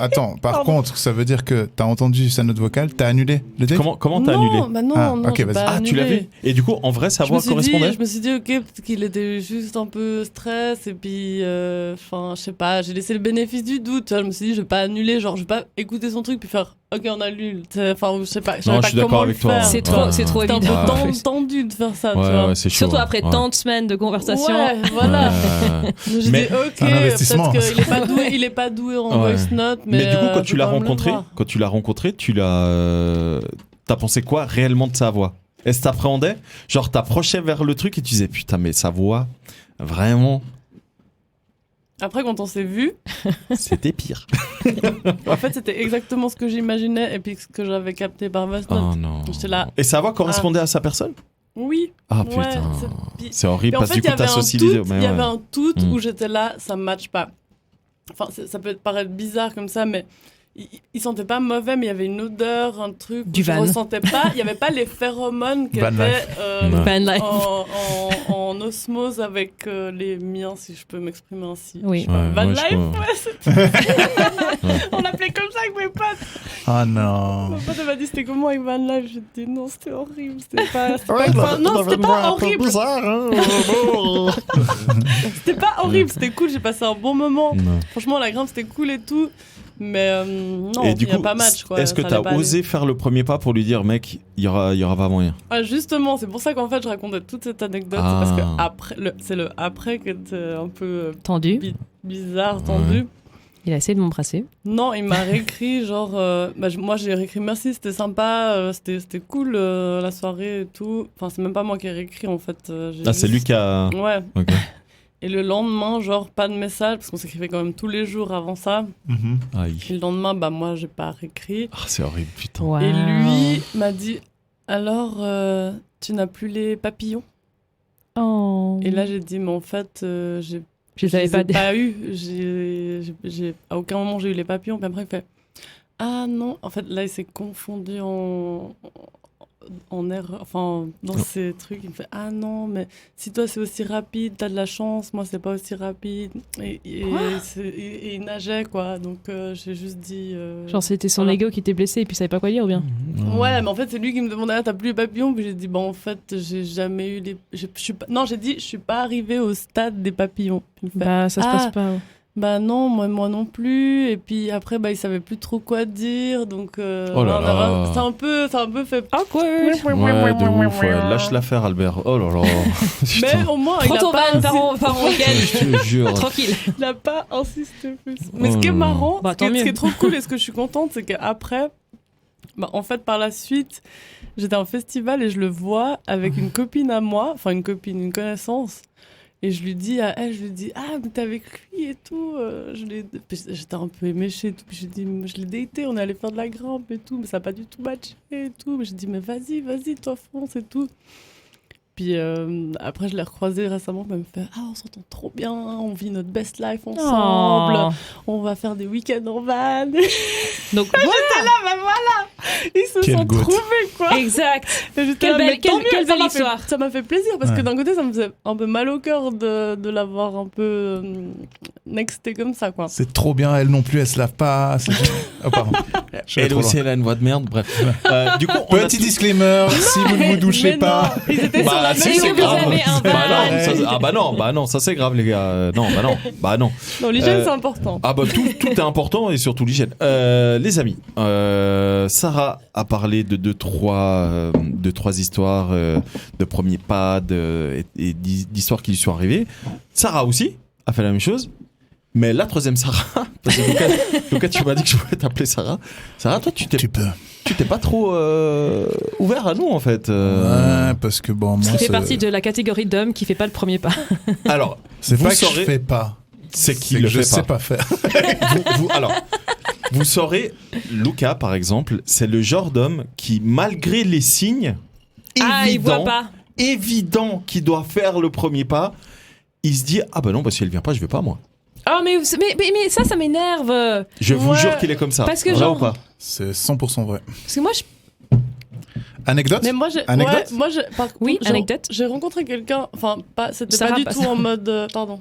attends. Par contre, ça veut dire que t'as entendu sa note vocale, t'as annulé le date? Comment t'as annulé? Bah non, Ah, non, ok, j'ai vas-y. pas Ah, tu l'as annulé. vu? Et du coup, en vrai, sa Je voix me suis correspondait? dit, ok, peut-être qu'il était juste un peu stress et puis, enfin, je sais pas, j'ai laissé le bénéfice du doute. Tu vois, je me suis dit, je vais pas annuler, genre, je vais pas écouter son truc puis faire, ok, on annule. Enfin, je sais pas, je savais Non, pas je suis d'accord comment avec le toi. faire. C'est Ouais. trop, c'est trop C'était un évident. peu Ouais. tendu de faire ça, tu Ouais, vois. ouais, c'est chaud. Surtout après Ouais. tant de semaines de conversation. Ouais, voilà. Ouais. J'ai Mais- dit, ok, Un investissement. peut-être qu'il est pas doué en Ouais. voice note, mais. Mais du coup, quand je tu veux l'as quand même le rencontré, voir. t'as pensé quoi réellement de sa voix? Est-ce que t'appréhendais? Genre, t'approchais vers le truc et tu disais, putain, mais sa voix, vraiment, Après, quand on s'est vu, c'était pire. en fait, c'était exactement ce que j'imaginais et puis ce que j'avais capté par voice note. Oh non. J'étais là. Et sa voix correspondait à sa personne? Oui. Ah Ouais, putain. puis- C'est horrible Mais en parce fait, que du il y coup, avait un t'associes les deux. doute, mais il y ouais. avait un doute Mm. où j'étais là, ça matche pas. Enfin, ça peut paraître bizarre comme ça, mais il sentait pas mauvais, mais il y avait une odeur, un truc Du que je van. ressentais pas. Il y avait pas les phéromones qui Van étaient life. Ouais. Van life. en osmose avec les miens, si je peux m'exprimer ainsi. Oui. Ouais, Van ouais, je life, crois. ouais, c'était... On l'appelait comme ça avec mes potes. Ah non. Mon pote m'a dit c'était comment avec Van Life. J'ai dit non, c'était horrible. C'était pas, non, c'était pas horrible. C'était pas horrible, c'était cool. J'ai passé un bon moment. Non. Franchement, la grimpe c'était cool et tout. Mais non, Et il du n'y a coup, pas match. Quoi. est-ce que Ça t'as allait pas osé aller. faire le premier pas pour lui dire, mec, il y aura pas moyen? Ah, justement, c'est pour ça qu'en fait je racontais toute cette anecdote. Ah. C'est parce que après, c'est le après qui était un peu Tendu. bizarre, tendu. Il a essayé de m'embrasser. Non, il m'a réécrit genre moi j'ai réécrit merci, c'était sympa, c'était cool la soirée et tout. Enfin, c'est même pas moi qui ai réécrit en fait. Ah, c'est lui qui a. Ouais. Ok. Et le lendemain, genre pas de message parce qu'on s'écrivait quand même tous les jours avant ça. Aïe. Et le lendemain, bah moi j'ai pas réécrit. Ah, c'est horrible, putain. Wow. Et lui m'a dit alors tu n'as plus les papillons. Oh. Et là j'ai dit mais en fait je les avais les ai pas. pas eu. À aucun moment j'ai eu les papillons. Puis après il fait ah non. En fait là il s'est confondu en erreur, enfin dans ces trucs. Il me fait ah non mais si toi c'est aussi rapide, t'as de la chance. Moi c'est pas aussi rapide. Et il nageait quoi. Donc j'ai juste dit. Genre c'était son voilà. ego qui était blessé et puis il savait pas quoi dire ou bien. Ouais, mais en fait, c'est lui qui me demandait ah, t'as plus les papillons. Puis j'ai dit, bah en fait, j'ai jamais eu les. Non, j'ai dit, je suis pas arrivée au stade des papillons. Il me fait, Bah ça se ah, passe pas. bah non, moi non plus. Et puis après, bah il savait plus trop quoi dire. Donc, Oh là là. c'est un peu fait. Awkward. Ouais, de ouf, ouais. Lâche l'affaire, Albert. Oh là là. Mais au moins, Prends il a ton pas van par week-end. Je te jure. Tranquille. Il n'a pas insisté plus. Mais ce qui est marrant, Bah, ce qui tant est mieux. trop cool et ce que je suis contente, c'est qu'après, bah, en fait, par la suite, j'étais en festival et je le vois avec une copine à moi, enfin une connaissance. Et je lui dis ah mais t'es avec lui et tout. J'étais un peu éméchée et tout. Puis je lui dis je l'ai daté, on est allé faire de la grimpe et tout, mais ça n'a pas du tout matché et tout. Mais je dis mais vas-y toi fonce et tout. Puis après je l'ai recroisé récemment, elle me fait ah on s'entend trop bien, on vit notre best life ensemble, Oh. on va faire des week-ends en van. Donc J'étais là bah voilà, ils se Quelle sont goutte. trouvés quoi. exact. Et j'étais Quelle là, belle- mais tant quelle- mieux, quelle ça belle m'a histoire. ça m'a fait plaisir parce que Ouais. d'un côté ça me faisait un peu mal au cœur de l'avoir un peu nexté comme ça quoi. C'est trop bien, elle non plus, elle se lave pas. Oh, pardon. Je vais Elle trop aussi, loin. elle a une voix de merde. Bref. Du coup, on a Petit disclaimer, si vous ne vous douchez Mais pas. non, ils étaient sur Bah la si, même c'est vous longueur grave. avez un Bah non, van. ça, bah non, ça c'est grave les gars. Bah non. Non, l'hygiène c'est important. Ah bah tout est important et surtout l'hygiène. Les amis, Sarah a parlé de deux trois histoires de premiers pas et d'histoires qui lui sont arrivées. Sarah aussi a fait la même chose. Mais la troisième Sarah, parce que Lucas, tu m'as dit que je pouvais t'appeler Sarah. Sarah, toi, tu t'es pas trop ouvert à nous en fait. Ouais, parce que bon, moi, Ce qui fait c'est- partie de la catégorie d'hommes qui fait pas le premier pas. Alors, c'est vous pas que saurez, je fais pas. c'est C'est qu'il que le je fait sais pas. pas faire. Vous saurez, Lucas par exemple, c'est le genre d'homme qui, malgré les signes Ah, il voit évidents, pas. évident qu'il doit faire le premier pas, il se dit ah bah non, si elle vient pas, je vais pas moi. Ah mais ça m'énerve. Je vous jure qu'il est comme ça. Parce que Vrai genre, ou pas? C'est 100% vrai. parce que moi je Anecdote? Mais moi, Anecdote? par contre, Oui, anecdote. J'ai rencontré quelqu'un, enfin, c'était Sarah, pas du pas tout en mode. Pardon.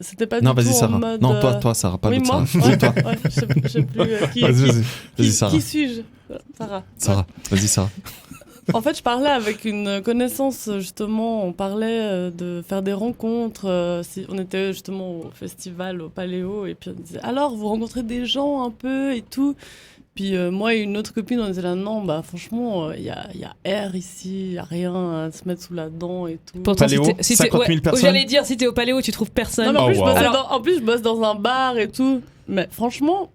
C'était pas Non, du vas-y tout Sarah. en mode. Non, toi Sarah, pas oui, l'autre moi. Sarah. Ouais, Toi. ouais, je sais plus qui. Vas-y Sarah. Qui suis-je? Sarah. Sarah, vas-y Sarah. En fait, je parlais avec une connaissance, justement, on parlait de faire des rencontres. On était justement au festival, au Paléo, et puis on disait alors, vous rencontrez des gens un peu et tout. Puis moi et une autre copine, on disait là, non, bah franchement, il y a R ici, il n'y a rien à se mettre sous la dent et tout. Pourtant, Paléo, 50 000 personnes. J'allais dire, si t'es au Paléo, tu trouves personne. Non, mais Oh, en plus, je bosse dans un bar et tout. Mais franchement,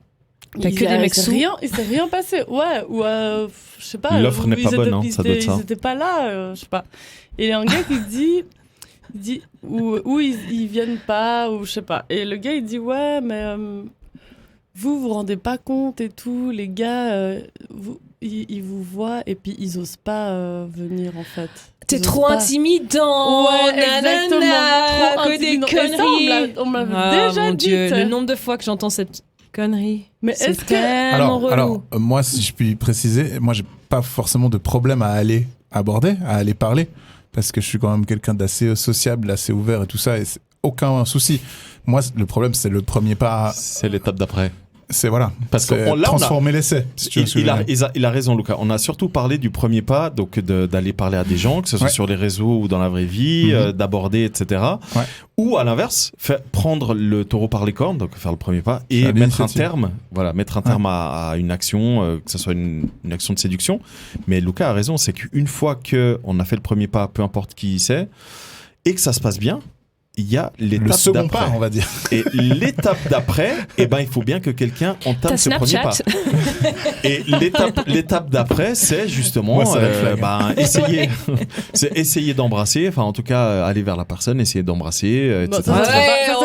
T'as que des mecs sous. il s'est rien passé. Ouais, ou je sais pas. L'offre n'est pas bonne, hein, ça doit être ça. Ils étaient pas là, je sais pas. Et il y a un gars qui dit ou ils viennent pas, ou je sais pas. Et le gars, il dit ouais, mais vous rendez pas compte et tout, les gars, ils vous voient et puis ils osent pas venir en fait. T'es trop intimidant, Ouais, exactement. nanana, Trop que des intimidant. Et ça, conneries. on me l'avait déjà mon dit. Dieu, le nombre de fois que j'entends cette connerie. Mais c'est est-ce que- tellement relou. Alors, moi, si je puis préciser, moi, j'ai pas forcément de problème à aller aborder, à aller parler, parce que je suis quand même quelqu'un d'assez sociable, assez ouvert et tout ça, et c'est aucun souci. Moi, le problème, c'est le premier pas. C'est l'étape d'après. C'est voilà. Parce que C'est là, on a- transformer l'essai. Si tu veux ce que je veux dire. il a raison, Lucas. On a surtout parlé du premier pas, donc d'aller parler à des gens, que ce soit Ouais. sur les réseaux ou dans la vraie vie, d'aborder, etc. Ouais. Ou à l'inverse, prendre le taureau par les cornes, donc faire le premier pas, et Faire mettre un l'initiative. terme, mettre un terme à une action, que ce soit une action de séduction. Mais Lucas a raison, c'est qu'une fois qu'on a fait le premier pas, peu importe qui c'est, et que ça se passe bien, il y a Le l'étape second d'après. pas, on va dire. Et l'étape d'après, il faut bien que quelqu'un entame T'as ce premier pas. Snapchat. Et l'étape d'après, c'est justement Moi, c'est red flag. essayer, c'est essayer d'embrasser, enfin en tout cas aller vers la personne, essayer d'embrasser, Bah, etc.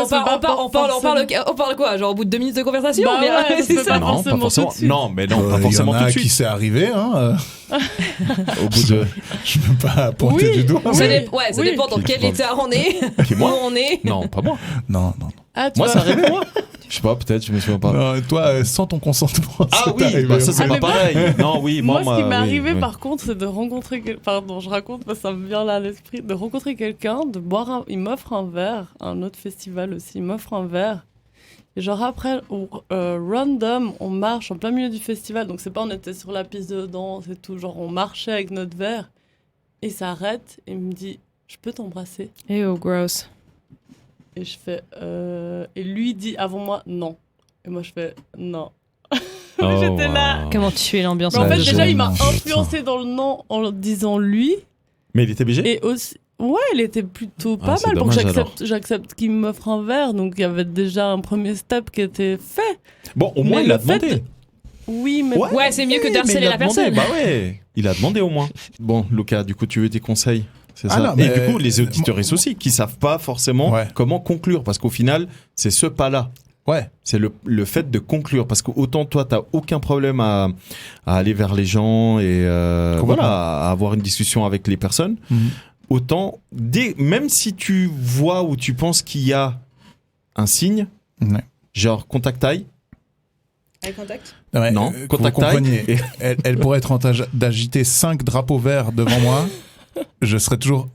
ça, On parle quoi? Genre au bout de 2 minutes de conversation? Bah ou bien- ouais, ça c'est se fait ça. pas Non, forcément pas forcément. tout de suite. Non, mais non, pas Il y forcément en tout a de qui suite. c'est arrivé, hein. Au bout de. Je peux pas pointer Oui. du doigt. Ça, Oui. ça dépend dans quel état on est. Qui, Où moi on est. Non, pas moi. Non, non, Ah, tu Moi, vois. c'est arrivé moi. Je sais pas, peut-être, je me souviens pas. non. Toi, sans ton consentement. Ah c'est oui, arrivé. bah ça c'est Ah, pas mais pareil. Non, oui, Moi, ce qui m'est oui, arrivé, oui. par contre, c'est de rencontrer... Pardon, je raconte parce que ça me vient là à l'esprit. De rencontrer quelqu'un, de boire un... Il m'offre un verre, un autre festival aussi, il m'offre un verre. Et genre après, random, on marche en plein milieu du festival. Donc c'est pas on était sur la piste de danse et tout. Genre on marchait avec notre verre. Et il s'arrête et me dit, je peux t'embrasser? Eh oh, gross. Et je fais... Et lui dit avant moi, non. Et moi je fais, non. Oh, J'étais là. wow. Comment tuer l'ambiance? Mais en Ouais, fait, je- déjà, il m'a non, influencé dans le non en disant lui. Mais il était BG. Et aussi, ouais, il était plutôt pas c'est mal pour que dommage, j'accepte qu'il m'offre un verre. Donc, il y avait déjà un premier step qui était fait. Bon, au moins Mais il a le fait demandé. de- Oui, mais Ouais, c'est mieux que mais d'harceler il a la demandé, personne. Bah ouais, il a demandé au moins. Bon, Lucas, du coup, tu veux des conseils? C'est Ah ça. non, Et mais- du coup, les auditeuristes aussi, qui savent pas forcément Ouais. comment conclure, parce qu'au final, c'est ce pas-là. Ouais. C'est le fait de conclure, parce qu'autant toi, t'as aucun problème à aller vers les gens et Complètement. à avoir une discussion avec les personnes. Autant, même si tu vois ou tu penses qu'il y a un signe, Ouais. genre contact eye, Eye contact. Ouais, Non, que vous contact compreniez, eye. elle pourrait être en train d'agiter 5 drapeaux verts devant moi. Je serais toujours.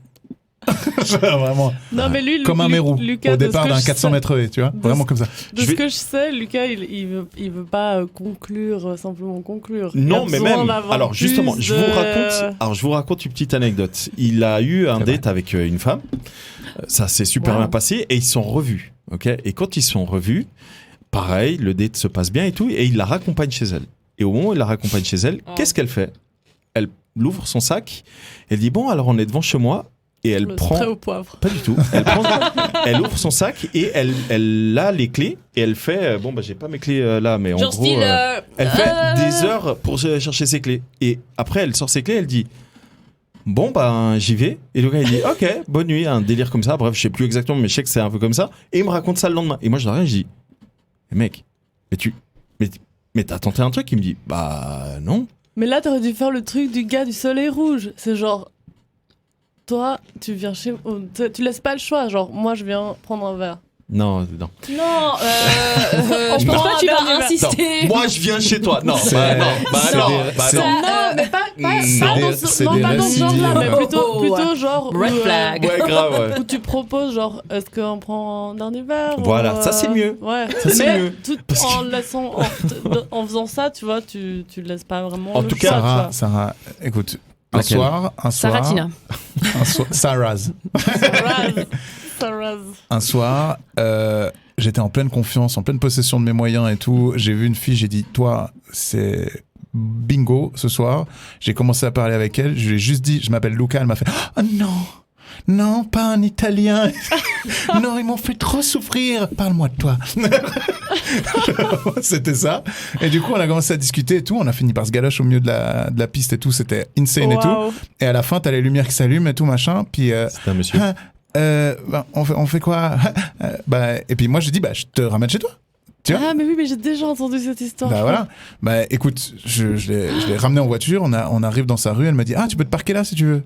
Vraiment. non, mais lui, Comme un mérou Lucas, au de ce départ que d'un je 400 sais- mètres haies, tu vois. Vraiment comme ça. De Je ce vais- que je sais, Lucas, il veut pas conclure, simplement conclure. Il Non, a mais besoin même. d'avoir Alors plus justement, de- je vous raconte une petite anecdote. Il a eu un date avec une femme. Ça s'est super Wow. bien passé et ils se sont revus. Ok. Et quand ils se sont revus, pareil, le date se passe bien et tout, et il la raccompagne chez elle. Et au moment où il la raccompagne chez elle, qu'est-ce qu'elle fait? Elle ouvre son sac. Elle dit bon, alors on est devant chez moi. Et elle le prend. spray au poivre. Pas du tout. Elle ouvre son sac et elle a les clés et elle fait bon bah j'ai pas mes clés là mais en Genre gros style. elle fait des heures pour chercher ses clés et après elle sort ses clés, elle dit bon ben j'y vais et le gars il dit ok bonne nuit, un délire comme ça, bref je sais plus exactement mais je sais que c'est un peu comme ça et il me raconte ça le lendemain et moi je regarde et je dis mec mais t'as tenté un truc? Il me dit bah non. Mais là, t'aurais dû faire le truc du gars du soleil rouge. C'est genre, toi, tu viens tu laisses pas le choix. Genre, moi, je viens prendre un verre. Non. Non, je pense pas que tu vas insister. Non, moi je viens chez toi. Non, C'est- non. Non, mais pas dans c'est ce des genre-là, mais récidives. plutôt genre Red où, flag. Ouais, grave, ouais. où tu proposes genre est-ce qu'on prend un dernier verre Voilà, ou, ça, c'est mieux. Ouais. Ça, c'est mais mieux. tout en laissant en faisant ça, tu vois, tu laisses pas vraiment En le tout choix, cas, Sarah, écoute, un Laquelle soir, Saratina. Sarah's. Sarah's. Un soir, j'étais en pleine confiance, en pleine possession de mes moyens et tout. J'ai vu une fille, j'ai dit, toi, c'est bingo ce soir. J'ai commencé à parler avec elle. Je lui ai juste dit, je m'appelle Luca. Elle m'a fait, oh non, pas un Italien. Non, ils m'ont fait trop souffrir. Parle-moi de toi. C'était ça. Et du coup, on a commencé à discuter et tout. On a fini par se galocher au milieu de la piste et tout. C'était insane et tout. Et à la fin, t'as les lumières qui s'allument et tout, machin. Puis, C'était un monsieur. on fait quoi? Et puis moi, je dis, je te ramène chez toi. Tu vois? Ah, mais oui, mais j'ai déjà entendu cette histoire. Bah voilà. Bah écoute, je l'ai ramené en voiture. On arrive dans sa rue. Elle me dit, ah, tu peux te parquer là si tu veux.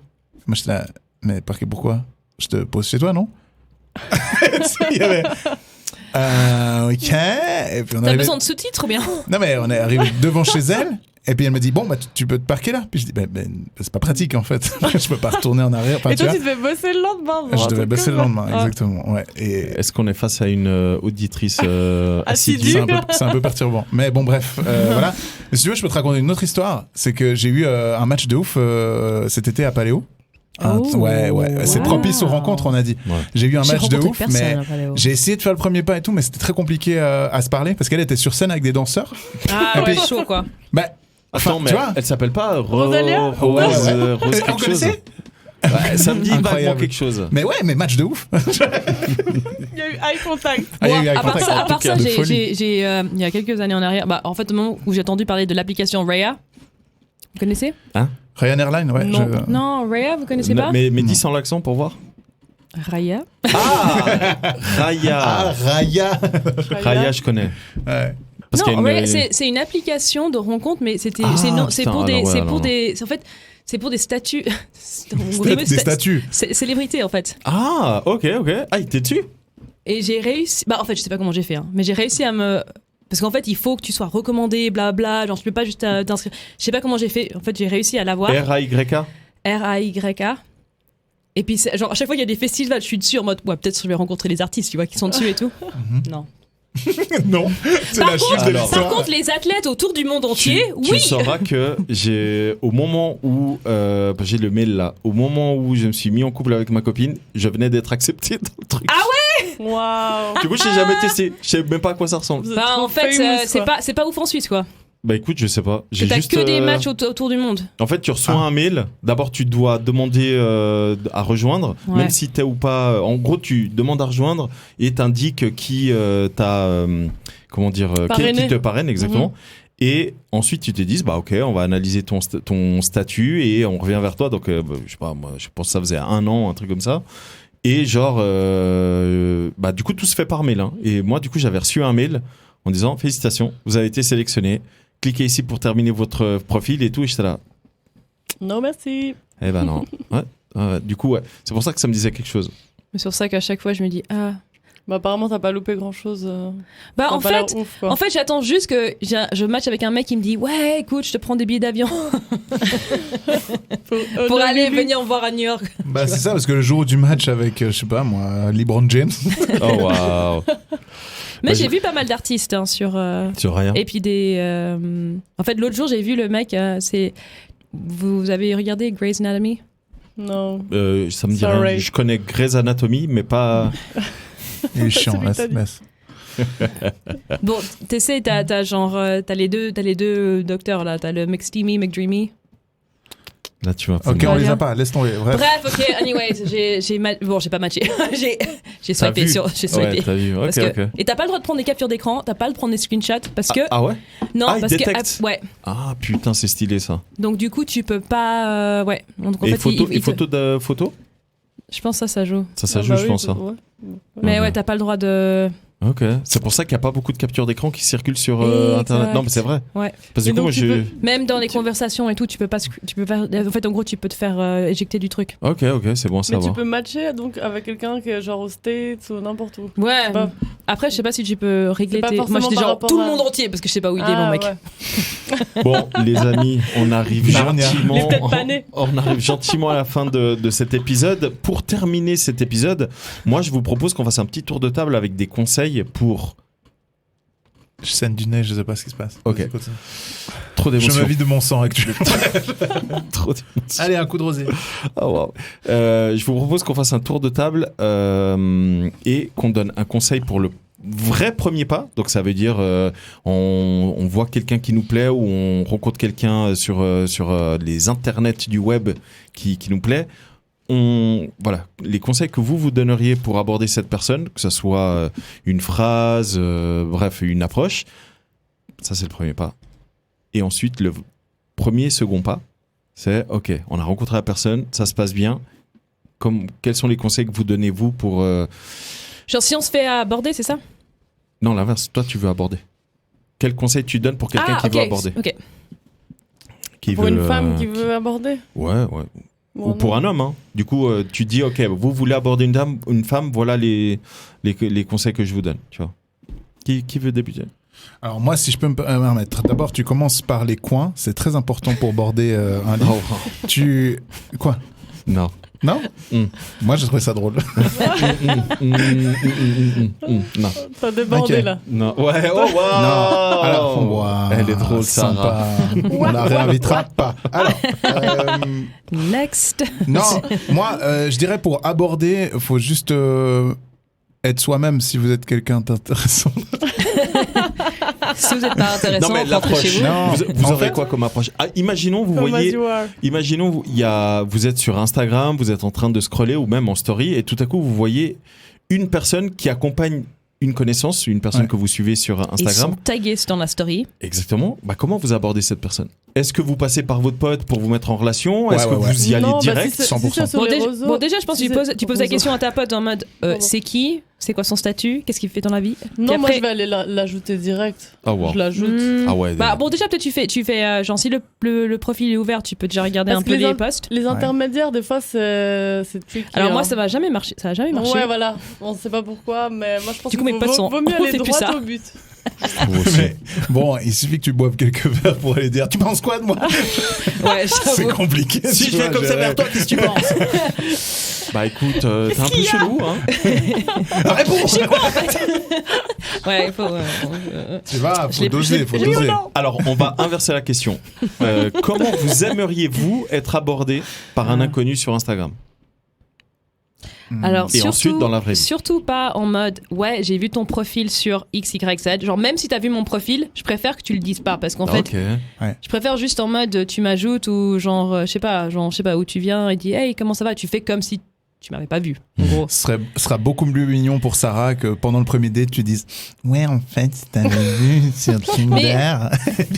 Moi, j'étais là, mais parquer pourquoi? Je te pose chez toi, non? Il y avait... ok. Et puis T'as besoin de sous-titres ou bien? Non, mais on est arrivé devant chez elle. Et puis elle me dit, bon, tu peux te parquer là. Puis je dis, c'est pas pratique en fait. Je peux pas retourner en arrière. Enfin, Et toi, vois, tu devais bosser le lendemain. je devais bosser le lendemain, Ah. exactement. Ouais. Et Est-ce qu'on est face à une auditrice Assidue. assidue? c'est un peu perturbant. Mais bon, bref, voilà. Mais si tu veux, je peux te raconter une autre histoire. C'est que j'ai eu un match de ouf cet été à Paléo. Ouais. C'est wow. propice aux rencontres, on a dit. Ouais. J'ai eu un J'ai match de rencontré ouf, personne mais à Paléo. j'ai essayé de faire le premier pas et tout, mais c'était très compliqué à se parler parce qu'elle était sur scène avec des danseurs. Ah Et ouais, puis- chaud quoi. Bah, Attends, enfin, mais tu vois. elle s'appelle pas Rosalia Rose Ouais. Rose Vous quelque chose. connaissez? Ouais, ça me dit vaguement Incroyable. quelque chose. Mais ouais, mais match de ouf. Il y a eu eye contact. Ah, il y a eu eye À part contact. ça, En tout cas, de folie. il y a quelques années en arrière, en fait, au moment où j'ai entendu parler de l'application Raya, vous connaissez? Ryan Airline, ouais. Non. Non, Raya, vous connaissez Non, pas? mais dis sans l'accent pour voir. Raya. Ah Raya. Raya. Raya, je connais. Ouais. Parce qu'il y a Non, une- Raya, c'est une application de rencontre, mais c'est putain, pour des, alors, ouais, c'est alors, pour non. des, en fait, c'est pour des statuts, Des statues. célébrités en fait. Ah, ok. Ah, il était dessus? Et j'ai réussi, en fait, je sais pas comment j'ai fait, hein, mais j'ai réussi à me, parce qu'en fait, il faut que tu sois recommandé, blabla, genre tu peux pas juste t'inscrire. Je sais pas comment j'ai fait. En fait, j'ai réussi à l'avoir. R-A-Y-K? R-A-Y-A. Et puis, genre, à chaque fois qu'il y a des festivals, je suis dessus en mode, ouais, peut-être je vais rencontrer les artistes, tu vois, qui sont dessus et tout. Non. Non, c'est Par la chute contre- de alors- l'histoire. Par contre, les athlètes autour du monde entier, Tu oui. sauras que au moment où j'ai le mail là, au moment où je me suis mis en couple avec ma copine, je venais d'être accepté dans le truc. Ah Waouh. Du coup, j'ai jamais testé. Je sais même pas à quoi ça ressemble. Vous êtes En trop fait, famous, quoi. c'est pas ouf en Suisse, quoi. Bah écoute, je sais pas. J'ai T'as juste que des matchs autour du monde. En fait, tu reçois un mail. D'abord, tu dois demander à rejoindre, Ouais. même si t'es ou pas. En gros, tu demandes à rejoindre et t'indiques qui t'a Parrainé. qui te parraine exactement. Et ensuite, tu te dis, bah ok, on va analyser ton statut et on revient vers toi. Donc, je sais pas, moi, je pense que ça faisait 1 an, un truc comme ça. Et genre, bah du coup, tout se fait par mail. Hein. Et moi, du coup, j'avais reçu un mail en disant, félicitations, vous avez été sélectionné. Cliquez ici pour terminer votre profil et tout. Et j'étais là. Non, merci. Eh ben non. Ouais. Du coup, ouais. C'est pour ça que ça me disait quelque chose. Mais sur ça qu'à chaque fois, je me dis, ah. Bah, apparemment, t'as pas loupé grand chose. En fait, j'attends juste que je match avec un mec qui me dit, ouais, écoute, je te prends des billets d'avion pour aller venir me voir à New York. Bah c'est ça, parce que le jour du match avec, je sais pas moi, LeBron James. Oh waouh. Mais Bah, j'ai vu pas mal d'artistes hein, sur. Sur rien. Et puis des. En fait, l'autre jour, j'ai vu le mec. Vous avez regardé Grey's Anatomy? Non. Ça me dit Sorry. rien. Je connais Grey's Anatomy, mais pas. Il est chiant, C'est laisse. Bon, t'essaies, t'as genre. T'as les deux docteurs là. T'as le McSteamy, McDreamy. Là, tu m'as. Ok, on les a pas, laisse tomber. Bref. Bref, ok, anyways, j'ai pas matché. j'ai T'as swipé vu sur. J'ai swipé. Ouais, t'as vu. Ok, Parce que- ok. Et t'as pas le droit de prendre des captures d'écran, t'as pas le droit de prendre des screenshots parce que. Ah ouais. Non, Ah, il parce que. détecte. Ouais. Ah putain, c'est stylé ça. Donc du coup, tu peux pas. Ouais. Donc en Et fait, photo, il et photo de photo. je pense que ça joue. Ça Ah joue, bah je oui, pense. Ça. ouais. Mais Ah ouais, ouais. t'as pas le droit de. Ok, c'est pour ça qu'il n'y a pas beaucoup de captures d'écran qui circulent sur Exact. Internet. Non, mais c'est vrai. Ouais. Parce que Et du coup, donc, moi, Même dans les conversations et tout, tu peux faire. En fait, en gros, tu peux te faire éjecter du truc. Ok, c'est bon à Mais savoir. tu peux matcher donc avec quelqu'un qui est genre aux States ou n'importe où. Ouais. C'est pas- Après, je sais pas si tu peux régler C'est pas tes. Moi, forcément j'étais par genre rapport tout le à- monde entier parce que je sais pas où il est, Ah, mon mec. ouais. Bon, les amis, on arrive Narnia. gentiment. Il est peut-être pas né. On arrive gentiment à la fin de cet épisode. Pour terminer cet épisode, moi, je vous propose qu'on fasse un petit tour de table avec des conseils pour. Je saigne du nez, je sais pas ce qui se passe. Ok. Vas-y, continue. Trop Je d'émotions. me vide de mon sang actuellement. Trop d'émotions. Allez, un coup de rosé. Ah, wow. Je vous propose qu'on fasse un tour de table et qu'on donne un conseil pour le vrai premier pas. Donc ça veut dire on voit quelqu'un qui nous plaît ou on rencontre quelqu'un sur les internets du web qui nous plaît. Voilà, les conseils que vous donneriez pour aborder cette personne, que ce soit une phrase, bref, une approche. Ça, c'est le premier pas. Et ensuite, le second pas, c'est OK, on a rencontré la personne, ça se passe bien. Quels sont les conseils que vous donnez, vous, pour... Genre, si on se fait aborder, c'est ça? Non, l'inverse, toi, tu veux aborder. Quel conseil tu donnes pour quelqu'un qui ok. veut aborder Ok. qui Pour veut, une femme qui veut aborder. Ouais. Ou pour un homme, hein. Du coup, tu dis, OK, vous voulez aborder une femme, voilà les conseils que je vous donne, tu vois. Qui veut débuter? Alors moi, si je peux me permettre, d'abord tu commences par les coins, c'est très important pour border un lit. Tu... Quoi? Non. Non Moi, j'ai trouvé ça drôle. Non. T'as débordé Ok. là. Non. Ouais, oh, wow. Non. Alors, wow, Elle est drôle, Sarah. sympa. On la réinvitera pas. Alors, Next. non, moi, je dirais pour aborder, faut juste être soi-même si vous êtes quelqu'un d'intéressant. Si vous n'êtes pas intéressant, Non, mais rentrez l'approche. chez vous. Non, Vous en aurez fait- quoi comme approche? Imaginons, vous Comme voyez. as you are. Imaginons, vous êtes sur Instagram, vous êtes en train de scroller ou même en story et tout à coup vous voyez une personne qui accompagne une connaissance, une personne Ouais. que vous suivez sur Ils Instagram. sont tagués dans la story. Exactement. Comment vous abordez cette personne? Est-ce que vous passez par votre pote pour vous mettre en relation? Ouais, Est-ce que ouais, ouais. vous y allez Non, bah, direct? si c'est 100%. sur les réseaux- Déjà, je pense si que c'est- tu poses la réseau. question à ta pote en mode Pardon. c'est qui? C'est quoi son statut? Qu'est-ce qu'il fait dans la vie? Non, Puis moi après- je vais aller l'ajouter direct. Ah, wow. Je l'ajoute. Ah ouais. Bah, bon, déjà, peut-être tu fais genre si le profil est ouvert, tu peux déjà regarder Parce un peu que les posts. Les intermédiaires, des fois, c'est tricky. Alors, moi, hein. ça va jamais marcher. Ça a jamais marché. Ouais, voilà. On sait pas pourquoi, mais moi je pense Du coup, qu'il mes potes sont- vaut mieux on aller fait plus droit ça. au but. Mais bon, il suffit que tu boives quelques verres pour aller dire tu penses quoi de moi? Ouais, C'est j'avoue. compliqué. Si tu je vois, fais comme ça gérer. vers toi, qu'est-ce que tu penses? Bah écoute, t'es un peu chelou, hein. J'ai quoi en fait? Ouais, il faut. Tu vois, Je faut l'ai- doser, faut je l'ai- doser. Alors, on va inverser la question. Comment vous aimeriez-vous être abordé par un inconnu sur Instagram? Alors, Et surtout, ensuite, dans la vraie vie. surtout pas en mode ouais, j'ai vu ton profil sur XYZ. Genre, même si t'as vu mon profil, je préfère que tu le dises pas parce qu'en fait, Ok. je préfère juste en mode tu m'ajoutes ou genre, je sais pas où tu viens et dis hey, comment ça va? Tu fais comme si tu m'avais pas vu. En gros. Ce sera beaucoup plus mignon pour Sarah que pendant le premier date, tu dises ouais, en fait, t'avais vu sur Tinder.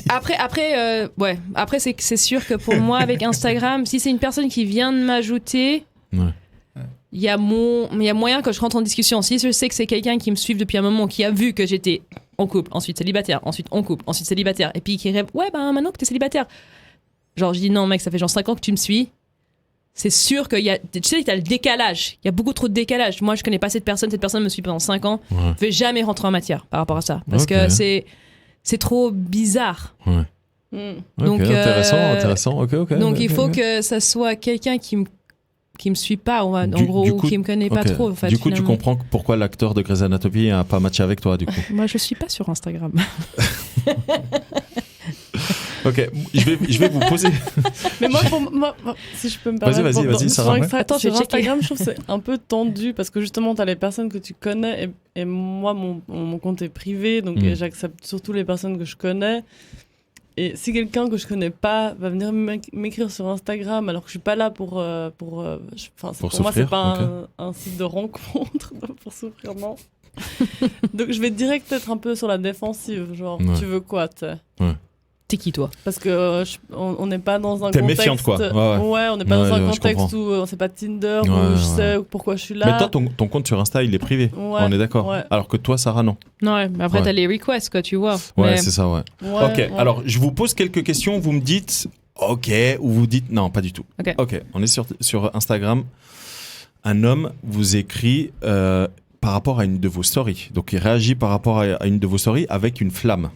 Après, c'est sûr que pour moi, avec Instagram, si c'est une personne qui vient de m'ajouter, Ouais. il y a moyen que je rentre en discussion. Si je sais que c'est quelqu'un qui me suit depuis un moment, qui a vu que j'étais en couple, ensuite célibataire, ensuite en couple, ensuite célibataire, et puis qui rêve, ouais, bah maintenant que t'es célibataire. Genre, je dis non, mec, ça fait genre 5 ans que tu me suis. C'est sûr qu'il y a, tu sais, t'as le décalage. Il y a beaucoup trop de décalage. Moi, je connais pas cette personne me suit pendant 5 ans. Ouais. Je vais jamais rentrer en matière par rapport à ça. Parce Ok. que c'est trop bizarre. Ouais. Mm. Donc, Ok, intéressant. Ok. Donc il faut ok. que ça soit quelqu'un qui me suit pas, en Du gros, coup- ou qui me connaît pas Ok. trop. En fait, Du coup, tu finalement. comprends pourquoi l'acteur de Grey's Anatomy a pas matché avec toi, du coup. Moi, je suis pas sur Instagram. Ok, je vais vous poser. Mais moi, si je peux me Vas-y, permettre. vas-y, Sarah. Attends, Je vais sur checker. Instagram, je trouve que c'est un peu tendu parce que justement, t'as les personnes que tu connais et moi, mon compte est privé, donc Mm. j'accepte surtout les personnes que je connais. Et si quelqu'un que je connais pas va venir m'écrire sur Instagram alors que je suis pas là pour moi, souffrir, c'est pas un site de rencontre pour souffrir, non. Donc je vais direct être un peu sur la défensive, genre Ouais. tu veux quoi, t'sais. T'es qui, toi? Parce que on n'est pas dans un T'es contexte. méfiante, quoi. Ouais. On n'est pas dans un je contexte comprends. où c'est pas Tinder, Ouais, où je ouais. sais pourquoi je suis là. Mais toi, ton compte sur Insta, il est privé. Ouais, On est d'accord. ouais. Alors que toi, Sarah, non. Non, ouais, mais après, Ouais. t'as les requests, quoi, tu vois. Ouais, Mais- c'est ça, ouais. Ouais, Ok, ouais. alors je vous pose quelques questions, vous me dites ok ou vous dites non, pas du tout. Ok. On est sur Instagram. Un homme vous écrit par rapport à une de vos stories. Donc il réagit par rapport à une de vos stories avec une flamme.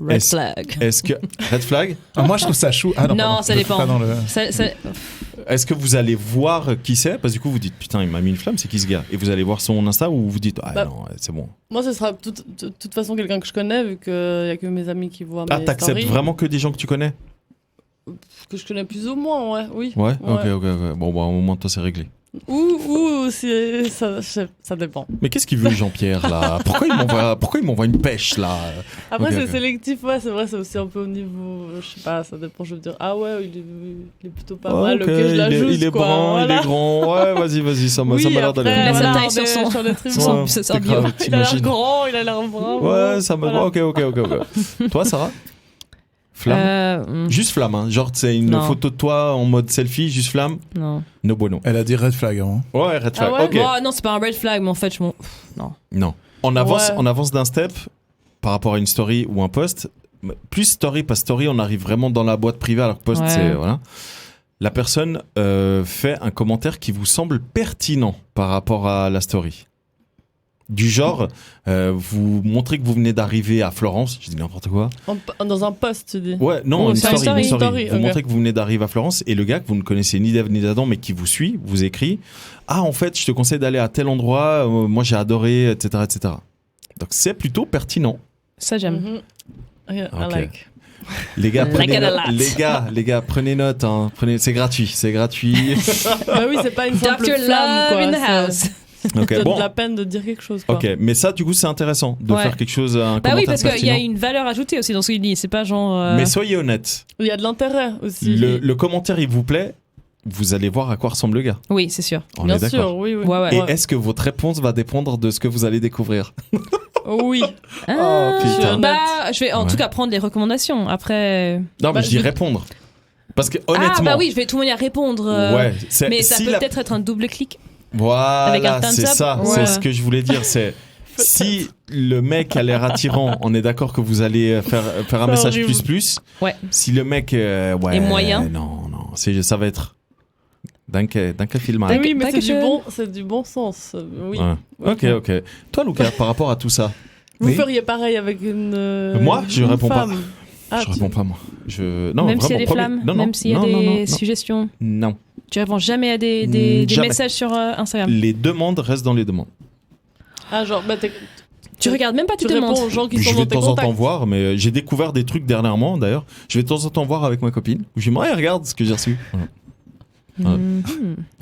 Red flag. Est-ce que red flag? Moi, je trouve ça chou. Ah, Non, pardon, ça je dépend. ferai dans le- Est-ce que vous allez voir qui c'est? Parce que du coup vous dites putain il m'a mis une flamme, c'est qui ce gars? Et vous allez voir son Insta ou vous dites ah non c'est bon. Moi, ce sera de toute façon quelqu'un que je connais, vu qu'il n'y a que mes amis qui voient Ah mes t'acceptes stories. vraiment que des gens que tu connais? Que je connais plus ou moins, ouais, oui. Ouais. Ok. Bon bah au moins toi c'est réglé. Ou ça dépend. Mais qu'est-ce qu'il veut Jean-Pierre là? Pourquoi il m'envoie une pêche là? Après, Ok, c'est ok. sélectif, ouais, c'est vrai, c'est aussi un peu au niveau. Je sais pas, ça dépend. Je vais me dire, ah ouais, il est plutôt pas Ah, mal, ok, je l'ajoute. il est quoi, brun, voilà. il est grand. Ouais, vas-y, ça m'a Oui, l'air après, d'aller. La voilà, taille on sur est son- sur des trucs. sur son- Ouais, sur c'est sa bio. grave, Il a l'air t'imagines. grand, il a l'air brun. Ouais, ça me voilà. Ok. Toi, Sarah? Flamme? Juste flamme, hein. Genre, c'est une Non. photo de toi en mode selfie, juste flamme? Non. No bueno. Elle a dit red flag. Hein. Ouais, red flag. Ah ouais? Ok. Bon, non, c'est pas un red flag, mais en fait, Non. On avance, Ouais. on avance d'un step par rapport à une story ou un post. Plus story, pas story, on arrive vraiment dans la boîte privée, alors que post, Ouais. c'est. Voilà. La personne fait un commentaire qui vous semble pertinent par rapport à la story. Du genre, vous montrez que vous venez d'arriver à Florence, je dis n'importe quoi. Dans un post, tu dis. Ouais, non, Oh, une c'est une story. story, Vous ok. montrez que vous venez d'arriver à Florence et le gars que vous ne connaissez ni d'Ève ni d'Adam mais qui vous suit, vous écrit « Ah, en fait, je te conseille d'aller à tel endroit, moi j'ai adoré, etc. etc. » Donc c'est plutôt pertinent. Ça, j'aime. Mhm. Yeah, Ok. I like. Les gars, Like prenez it a note. lot. Les gars, prenez note. Hein. C'est gratuit. Bah oui, c'est pas une simple Dr. flamme, quoi. Love in the c'est- house. Ok, C'est bon. de la peine de dire quelque chose, quoi. Ok, mais ça, du coup, c'est intéressant de Ouais. faire quelque chose, un Bah oui, commentaire parce qu'il y a pertinent. une valeur ajoutée aussi dans ce qu'il dit. C'est pas genre. Mais soyez honnête. Il y a de l'intérêt aussi. Le commentaire, il vous plaît, vous allez voir à quoi ressemble le gars. Oui, c'est sûr. On Bien est d'accord. sûr, oui, oui. Ouais. Et est-ce que votre réponse va dépendre de ce que vous allez découvrir? Oui. Ah, putain. bah, je vais en Ouais. tout cas prendre les recommandations. Après. Non, mais Bah, je dis je- répondre. Parce que honnêtement. Ah, bah oui, je vais tout le monde y répondre. Ouais, c'est- Mais ça si peut la- peut-être être un double clic. Avec Voilà, un thumbs c'est up. ça, Ouais. c'est ce que je voulais dire. C'est si le mec a l'air attirant, on est d'accord que vous allez faire un message horrible. plus. Ouais. Si le mec ouais, Et moyen. non, ça va être Danke Filman. Ah oui, mais Dankeschön. c'est du bon sens. Oui. Ouais. Ok. Toi, Lucas, par rapport à tout ça, Vous Oui. feriez pareil avec une. Moi, je une réponds pas. femme. Ah, je réponds pas moi. Non, Même s'il y a vraiment, des premier- flammes, non, même s'il y a non, des non. suggestions. Non. Tu réponds jamais à des Jamais. messages sur Instagram. Les demandes restent dans les demandes. Ah, genre, bah, Tu regardes même pas tu tes réponds demandes. aux gens qui Je sont vais dans de tes temps en temps contacts. voir, mais j'ai découvert des trucs dernièrement d'ailleurs. Je vais de temps en temps voir avec ma copine. Je lui dis, ouais, regarde ce que j'ai reçu. Voilà. Mhm.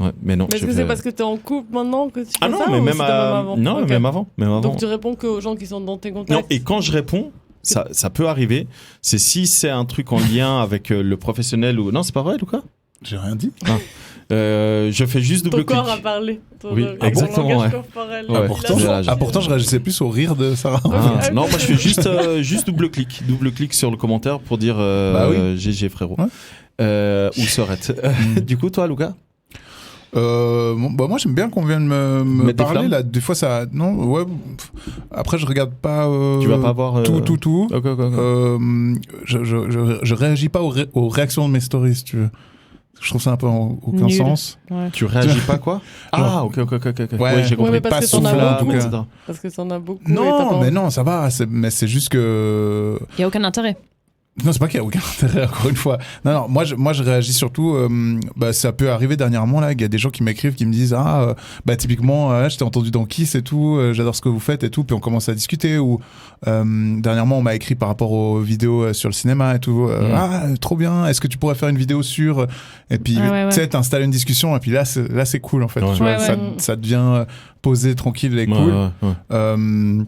Ouais, mais non. Mais est-ce je que fais- c'est parce que t'es en couple maintenant que tu fais Ah non, ça mais ou même, c'était avant non, Ok. même avant. Donc tu réponds qu'aux gens qui sont dans tes contacts. Non, et quand je réponds, ça peut arriver. C'est si c'est un truc en lien avec le professionnel ou non, c'est pas vrai, Lucas. J'ai rien dit. Je fais juste double Ton clic. corps a parlé. Oui, exactement, langage ouais. corporel. Ouais, pourtant, c'est là, pourtant, je réagissais plus au rire de Sarah. Ah, non, moi je fais juste double clic sur le commentaire pour dire Bah oui. GG frérot. Ouais. Ou Sorette. Du coup, toi, Lucas. Bah moi j'aime bien qu'on vienne me Mettre des parler flammes là. Des fois ça, non, ouais. Après je regarde pas. Tu vas pas voir tout. Ok. Je réagis pas aux réactions de mes stories, si tu veux. Je trouve ça un peu aucun Nul. sens. Ouais. Tu réagis pas quoi? Ah, ok. Ouais, j'ai compris. mais parce Pas que t'en as soufflard, beaucoup. donc, etc. Parce que t'en as beaucoup. et t'as Non, pas mais envie. non, ça va. Mais c'est juste que. Il y a aucun intérêt. Non, c'est pas qu'il y a aucun intérêt, encore une fois. Non, moi je réagis surtout, ça peut arriver dernièrement, là, il y a des gens qui m'écrivent, qui me disent, typiquement, je t'ai entendu dans Kiss et tout, j'adore ce que vous faites et tout, puis on commence à discuter, ou dernièrement, on m'a écrit par rapport aux vidéos sur le cinéma et tout, trop bien, est-ce que tu pourrais faire une vidéo sur, et puis, ouais. tu sais, t'installes une discussion, et puis là, c'est cool, en fait, Ouais. tu vois, Ouais. ça devient posé, tranquille et cool. Ouais.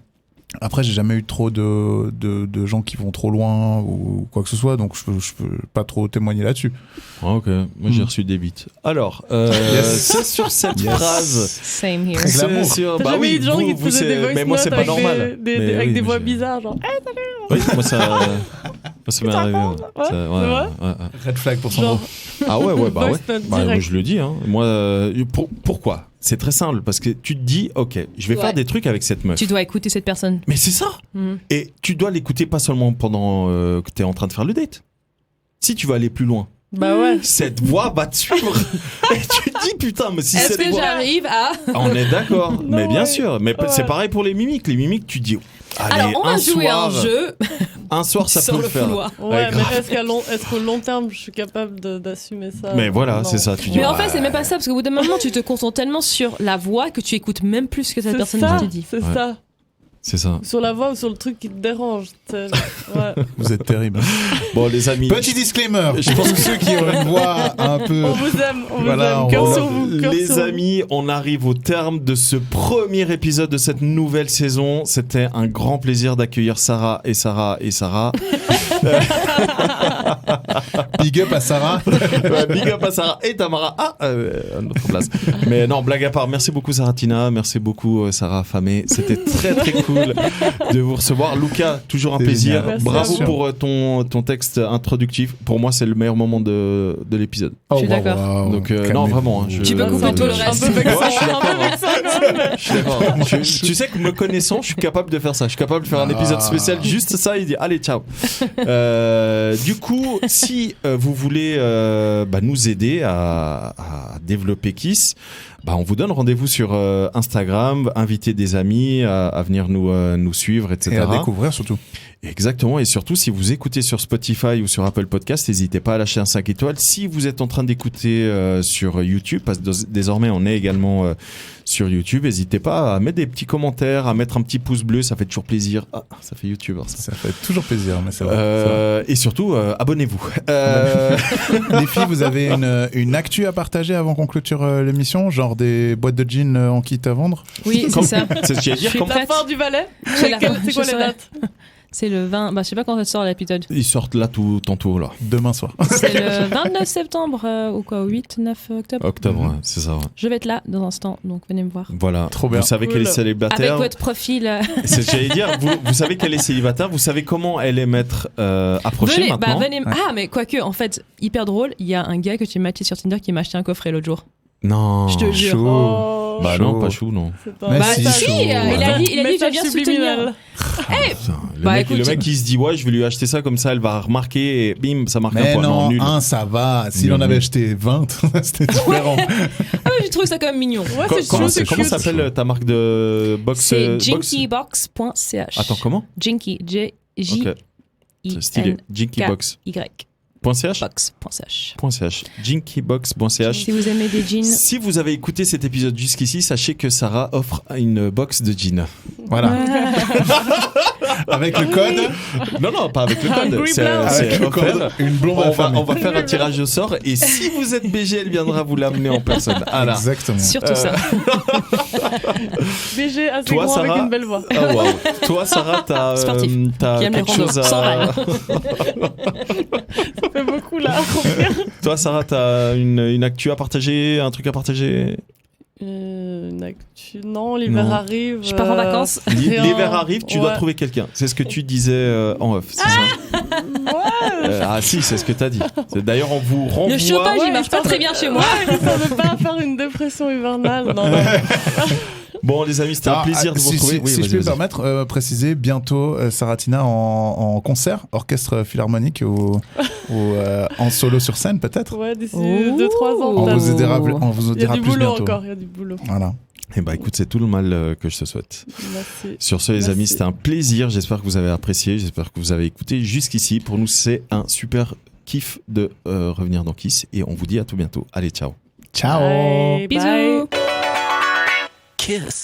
Après, j'ai jamais eu trop de gens qui vont trop loin ou quoi que ce soit, donc je peux pas trop témoigner là-dessus. Ah, ok, moi j'ai reçu des bites. Alors, c'est sur cette phrase. Same here. Clairement. C'est sur. T'as jamais eu de gens qui te faisaient des voice mais moi c'est notes pas normal. avec des voix j'ai- bizarres, genre. Oui, moi ça m'est arrivé. Ouais, Ça- c'est vrai Red flag pour son Genre, Ah ouais, bah ouais. voice note Bah, moi direct. je le dis, hein. Moi, pourquoi? C'est très simple, parce que tu te dis, ok, je vais Ouais. faire des trucs avec cette meuf. Tu dois écouter cette personne. Mais c'est ça. Mhm. Et tu dois l'écouter pas seulement pendant que tu es en train de faire le date. Si tu veux aller plus loin, Bah ouais. cette voix va te suivre. Et tu te dis, putain, mais si Est-ce cette que voix... j'arrive à... On est d'accord, mais bien ouais. sûr. Mais Ouais. c'est pareil pour les mimiques. Les mimiques, tu dis, allez, Alors, on va jouer à un soir, jeu un soir, ça sur peut le le faire. couloir. Ouais, mais grave. est-ce qu'au long terme, je suis capable d'assumer ça? Mais voilà, Non. c'est ça. Tu dis, Mais en ouais. fait, c'est même pas ça, parce qu'au bout d'un moment, tu te concentres tellement sur la voix que tu écoutes même plus ce que cette C'est personne ça, te dit. c'est Ouais. ça. C'est ça. Sur la voix ou sur le truc qui te dérange. Ouais. Vous êtes terrible. Bon, les amis. Petit disclaimer. Je Pour tous ceux qui ont une voix un peu. On vous aime, on Voilà, vous on aime. Cœur vous sur vous, cœur Les sur vous. amis, on arrive au terme de ce premier épisode de cette nouvelle saison. C'était un grand plaisir d'accueillir Sarah et Sarah et Sarah. Big up à Sarah. Ouais, big up à Sarah et Tamara à notre place. Mais non, blague à part, merci beaucoup Saratina, merci beaucoup Sarah Famé. C'était très très cool de vous recevoir. Luca, toujours un C'est plaisir. génial. Merci Bravo à vous. pour ton texte introductif. Pour moi, c'est le meilleur moment de l'épisode. Je suis Oh, wow, d'accord. wow. Donc, non, Calmez-vous. vraiment. hein, Tu peux couper tout le reste. Un peu vexant, Ouais, je suis un peu vexant quand même. Je suis d'accord. Tu sais que me connaissant, je suis capable de faire ça. Je suis capable de faire un épisode spécial juste ça et dire allez ciao. Du coup, si vous voulez nous aider à développer Kiss, on vous donne rendez-vous sur Instagram, inviter des amis à venir nous suivre, etc. Et à découvrir surtout. Exactement, et surtout si vous écoutez sur Spotify ou sur Apple Podcast, n'hésitez pas à lâcher un 5 étoiles. Si vous êtes en train d'écouter sur YouTube, parce que désormais on est également sur YouTube, n'hésitez pas à mettre des petits commentaires, à mettre un petit pouce bleu, ça fait toujours plaisir. Ah, ça fait YouTubeur ça. Ça fait toujours plaisir, mais c'est vrai. Et surtout, abonnez-vous. Les filles, vous avez une actu à partager avant qu'on clôture l'émission, genre des boîtes de jeans en kit à vendre? Oui, c'est ça. C'est ce que j'allais dire. Je suis Comme... La prête. fin du Valais. C'est la fin. C'est quoi Je les saurais. dates? C'est le 20... je sais pas quand ça sort l'épisode. Ils sortent là tout tantôt là. Demain soir. C'est le 29 septembre ou quoi, 8, 9 octobre. Octobre, ouais, c'est ça. Ouais. Je vais être là dans un instant, donc venez me voir. Voilà. Trop bien. Vous savez Cool. qu'elle est Avec célibataire. votre profil. C'est ce que j'allais dire. Vous savez qu'elle est célibataire. Vous savez comment elle aime être approchée Venez, maintenant. venez. Ah, mais quoique, en fait, hyper drôle, il y a un gars que j'ai matché sur Tinder qui m'a acheté un coffret l'autre jour. Non. Je te jure. Chaud. Oh, Bah Chaud. non, pas chou, non. c'est un Mais Bah si, si, chaud. il a dit je viens soutenir. subliminal. Putain, Bah, le écoute. mec qui se dit ouais, je vais lui acheter ça comme ça, elle va remarquer et bim, ça marque un Mais point. non, nul. ça va. S'il Nul, en avait nul. acheté 20, c'était différent. Ah ouais, j'ai trouvé ça quand même mignon. Ouais, Co- c'est comment chou, c'est comment cute. s'appelle ta marque de box C'est box jinkybox.ch. Attends, comment Jinky, Ok, c'est J-I-N-K-Y. stylé. Jinkybox.ch Box.ch. Jinkybox.ch. Si vous aimez des jeans. Si vous avez écouté cet épisode jusqu'ici, sachez que Sarah offre une box de jeans. Voilà. Avec le code. Non, pas avec le Un code. gris C'est blanc. Avec le offert. code. Une blonde On affamée. va faire un tirage au sort et si vous êtes BG, elle viendra vous l'amener en personne. Ah là. Exactement. Surtout ça. BG assez Toi, grand avec Sarah une belle voix. Ah, waouh. Toi, Sarah, t'as Sportif. t'as Qui aime les quelque randos. chose à. 100 balles. Ça fait beaucoup là à remplir. Toi, Sarah, t'as une actu à partager, un truc à partager. Une actu. Non, l'hiver Non. arrive. Je pars en vacances. rien. L'hiver arrive, tu dois Ouais. trouver quelqu'un. C'est ce que tu disais en off, c'est ça Ah si, c'est ce que t'as dit. D'ailleurs, on vous renvoie. Le chauffage, Ouais, il marche pas très bien chez moi. Ouais, mais ça veut pas faire une dépression hivernale. Non, non. Bon, les amis, c'était un plaisir de vous retrouver. Si je peux me permettre, préciser, bientôt Saratina en concert, orchestre philharmonique ou en solo sur scène peut-être. Ouais, d'ici Oh. 2-3 ans. On peut-être. vous en Il y a dira du plus boulot bientôt. encore, il y a du boulot. Voilà. Eh ben, écoute, c'est tout le mal que je te souhaite. Merci. Sur ce, les Merci. amis, c'était un plaisir. J'espère que vous avez apprécié. J'espère que vous avez écouté jusqu'ici. Pour nous, c'est un super kiff de revenir dans Kiss. Et on vous dit à tout bientôt. Allez, ciao. Ciao. Bye, bye. Bisous. Kiss.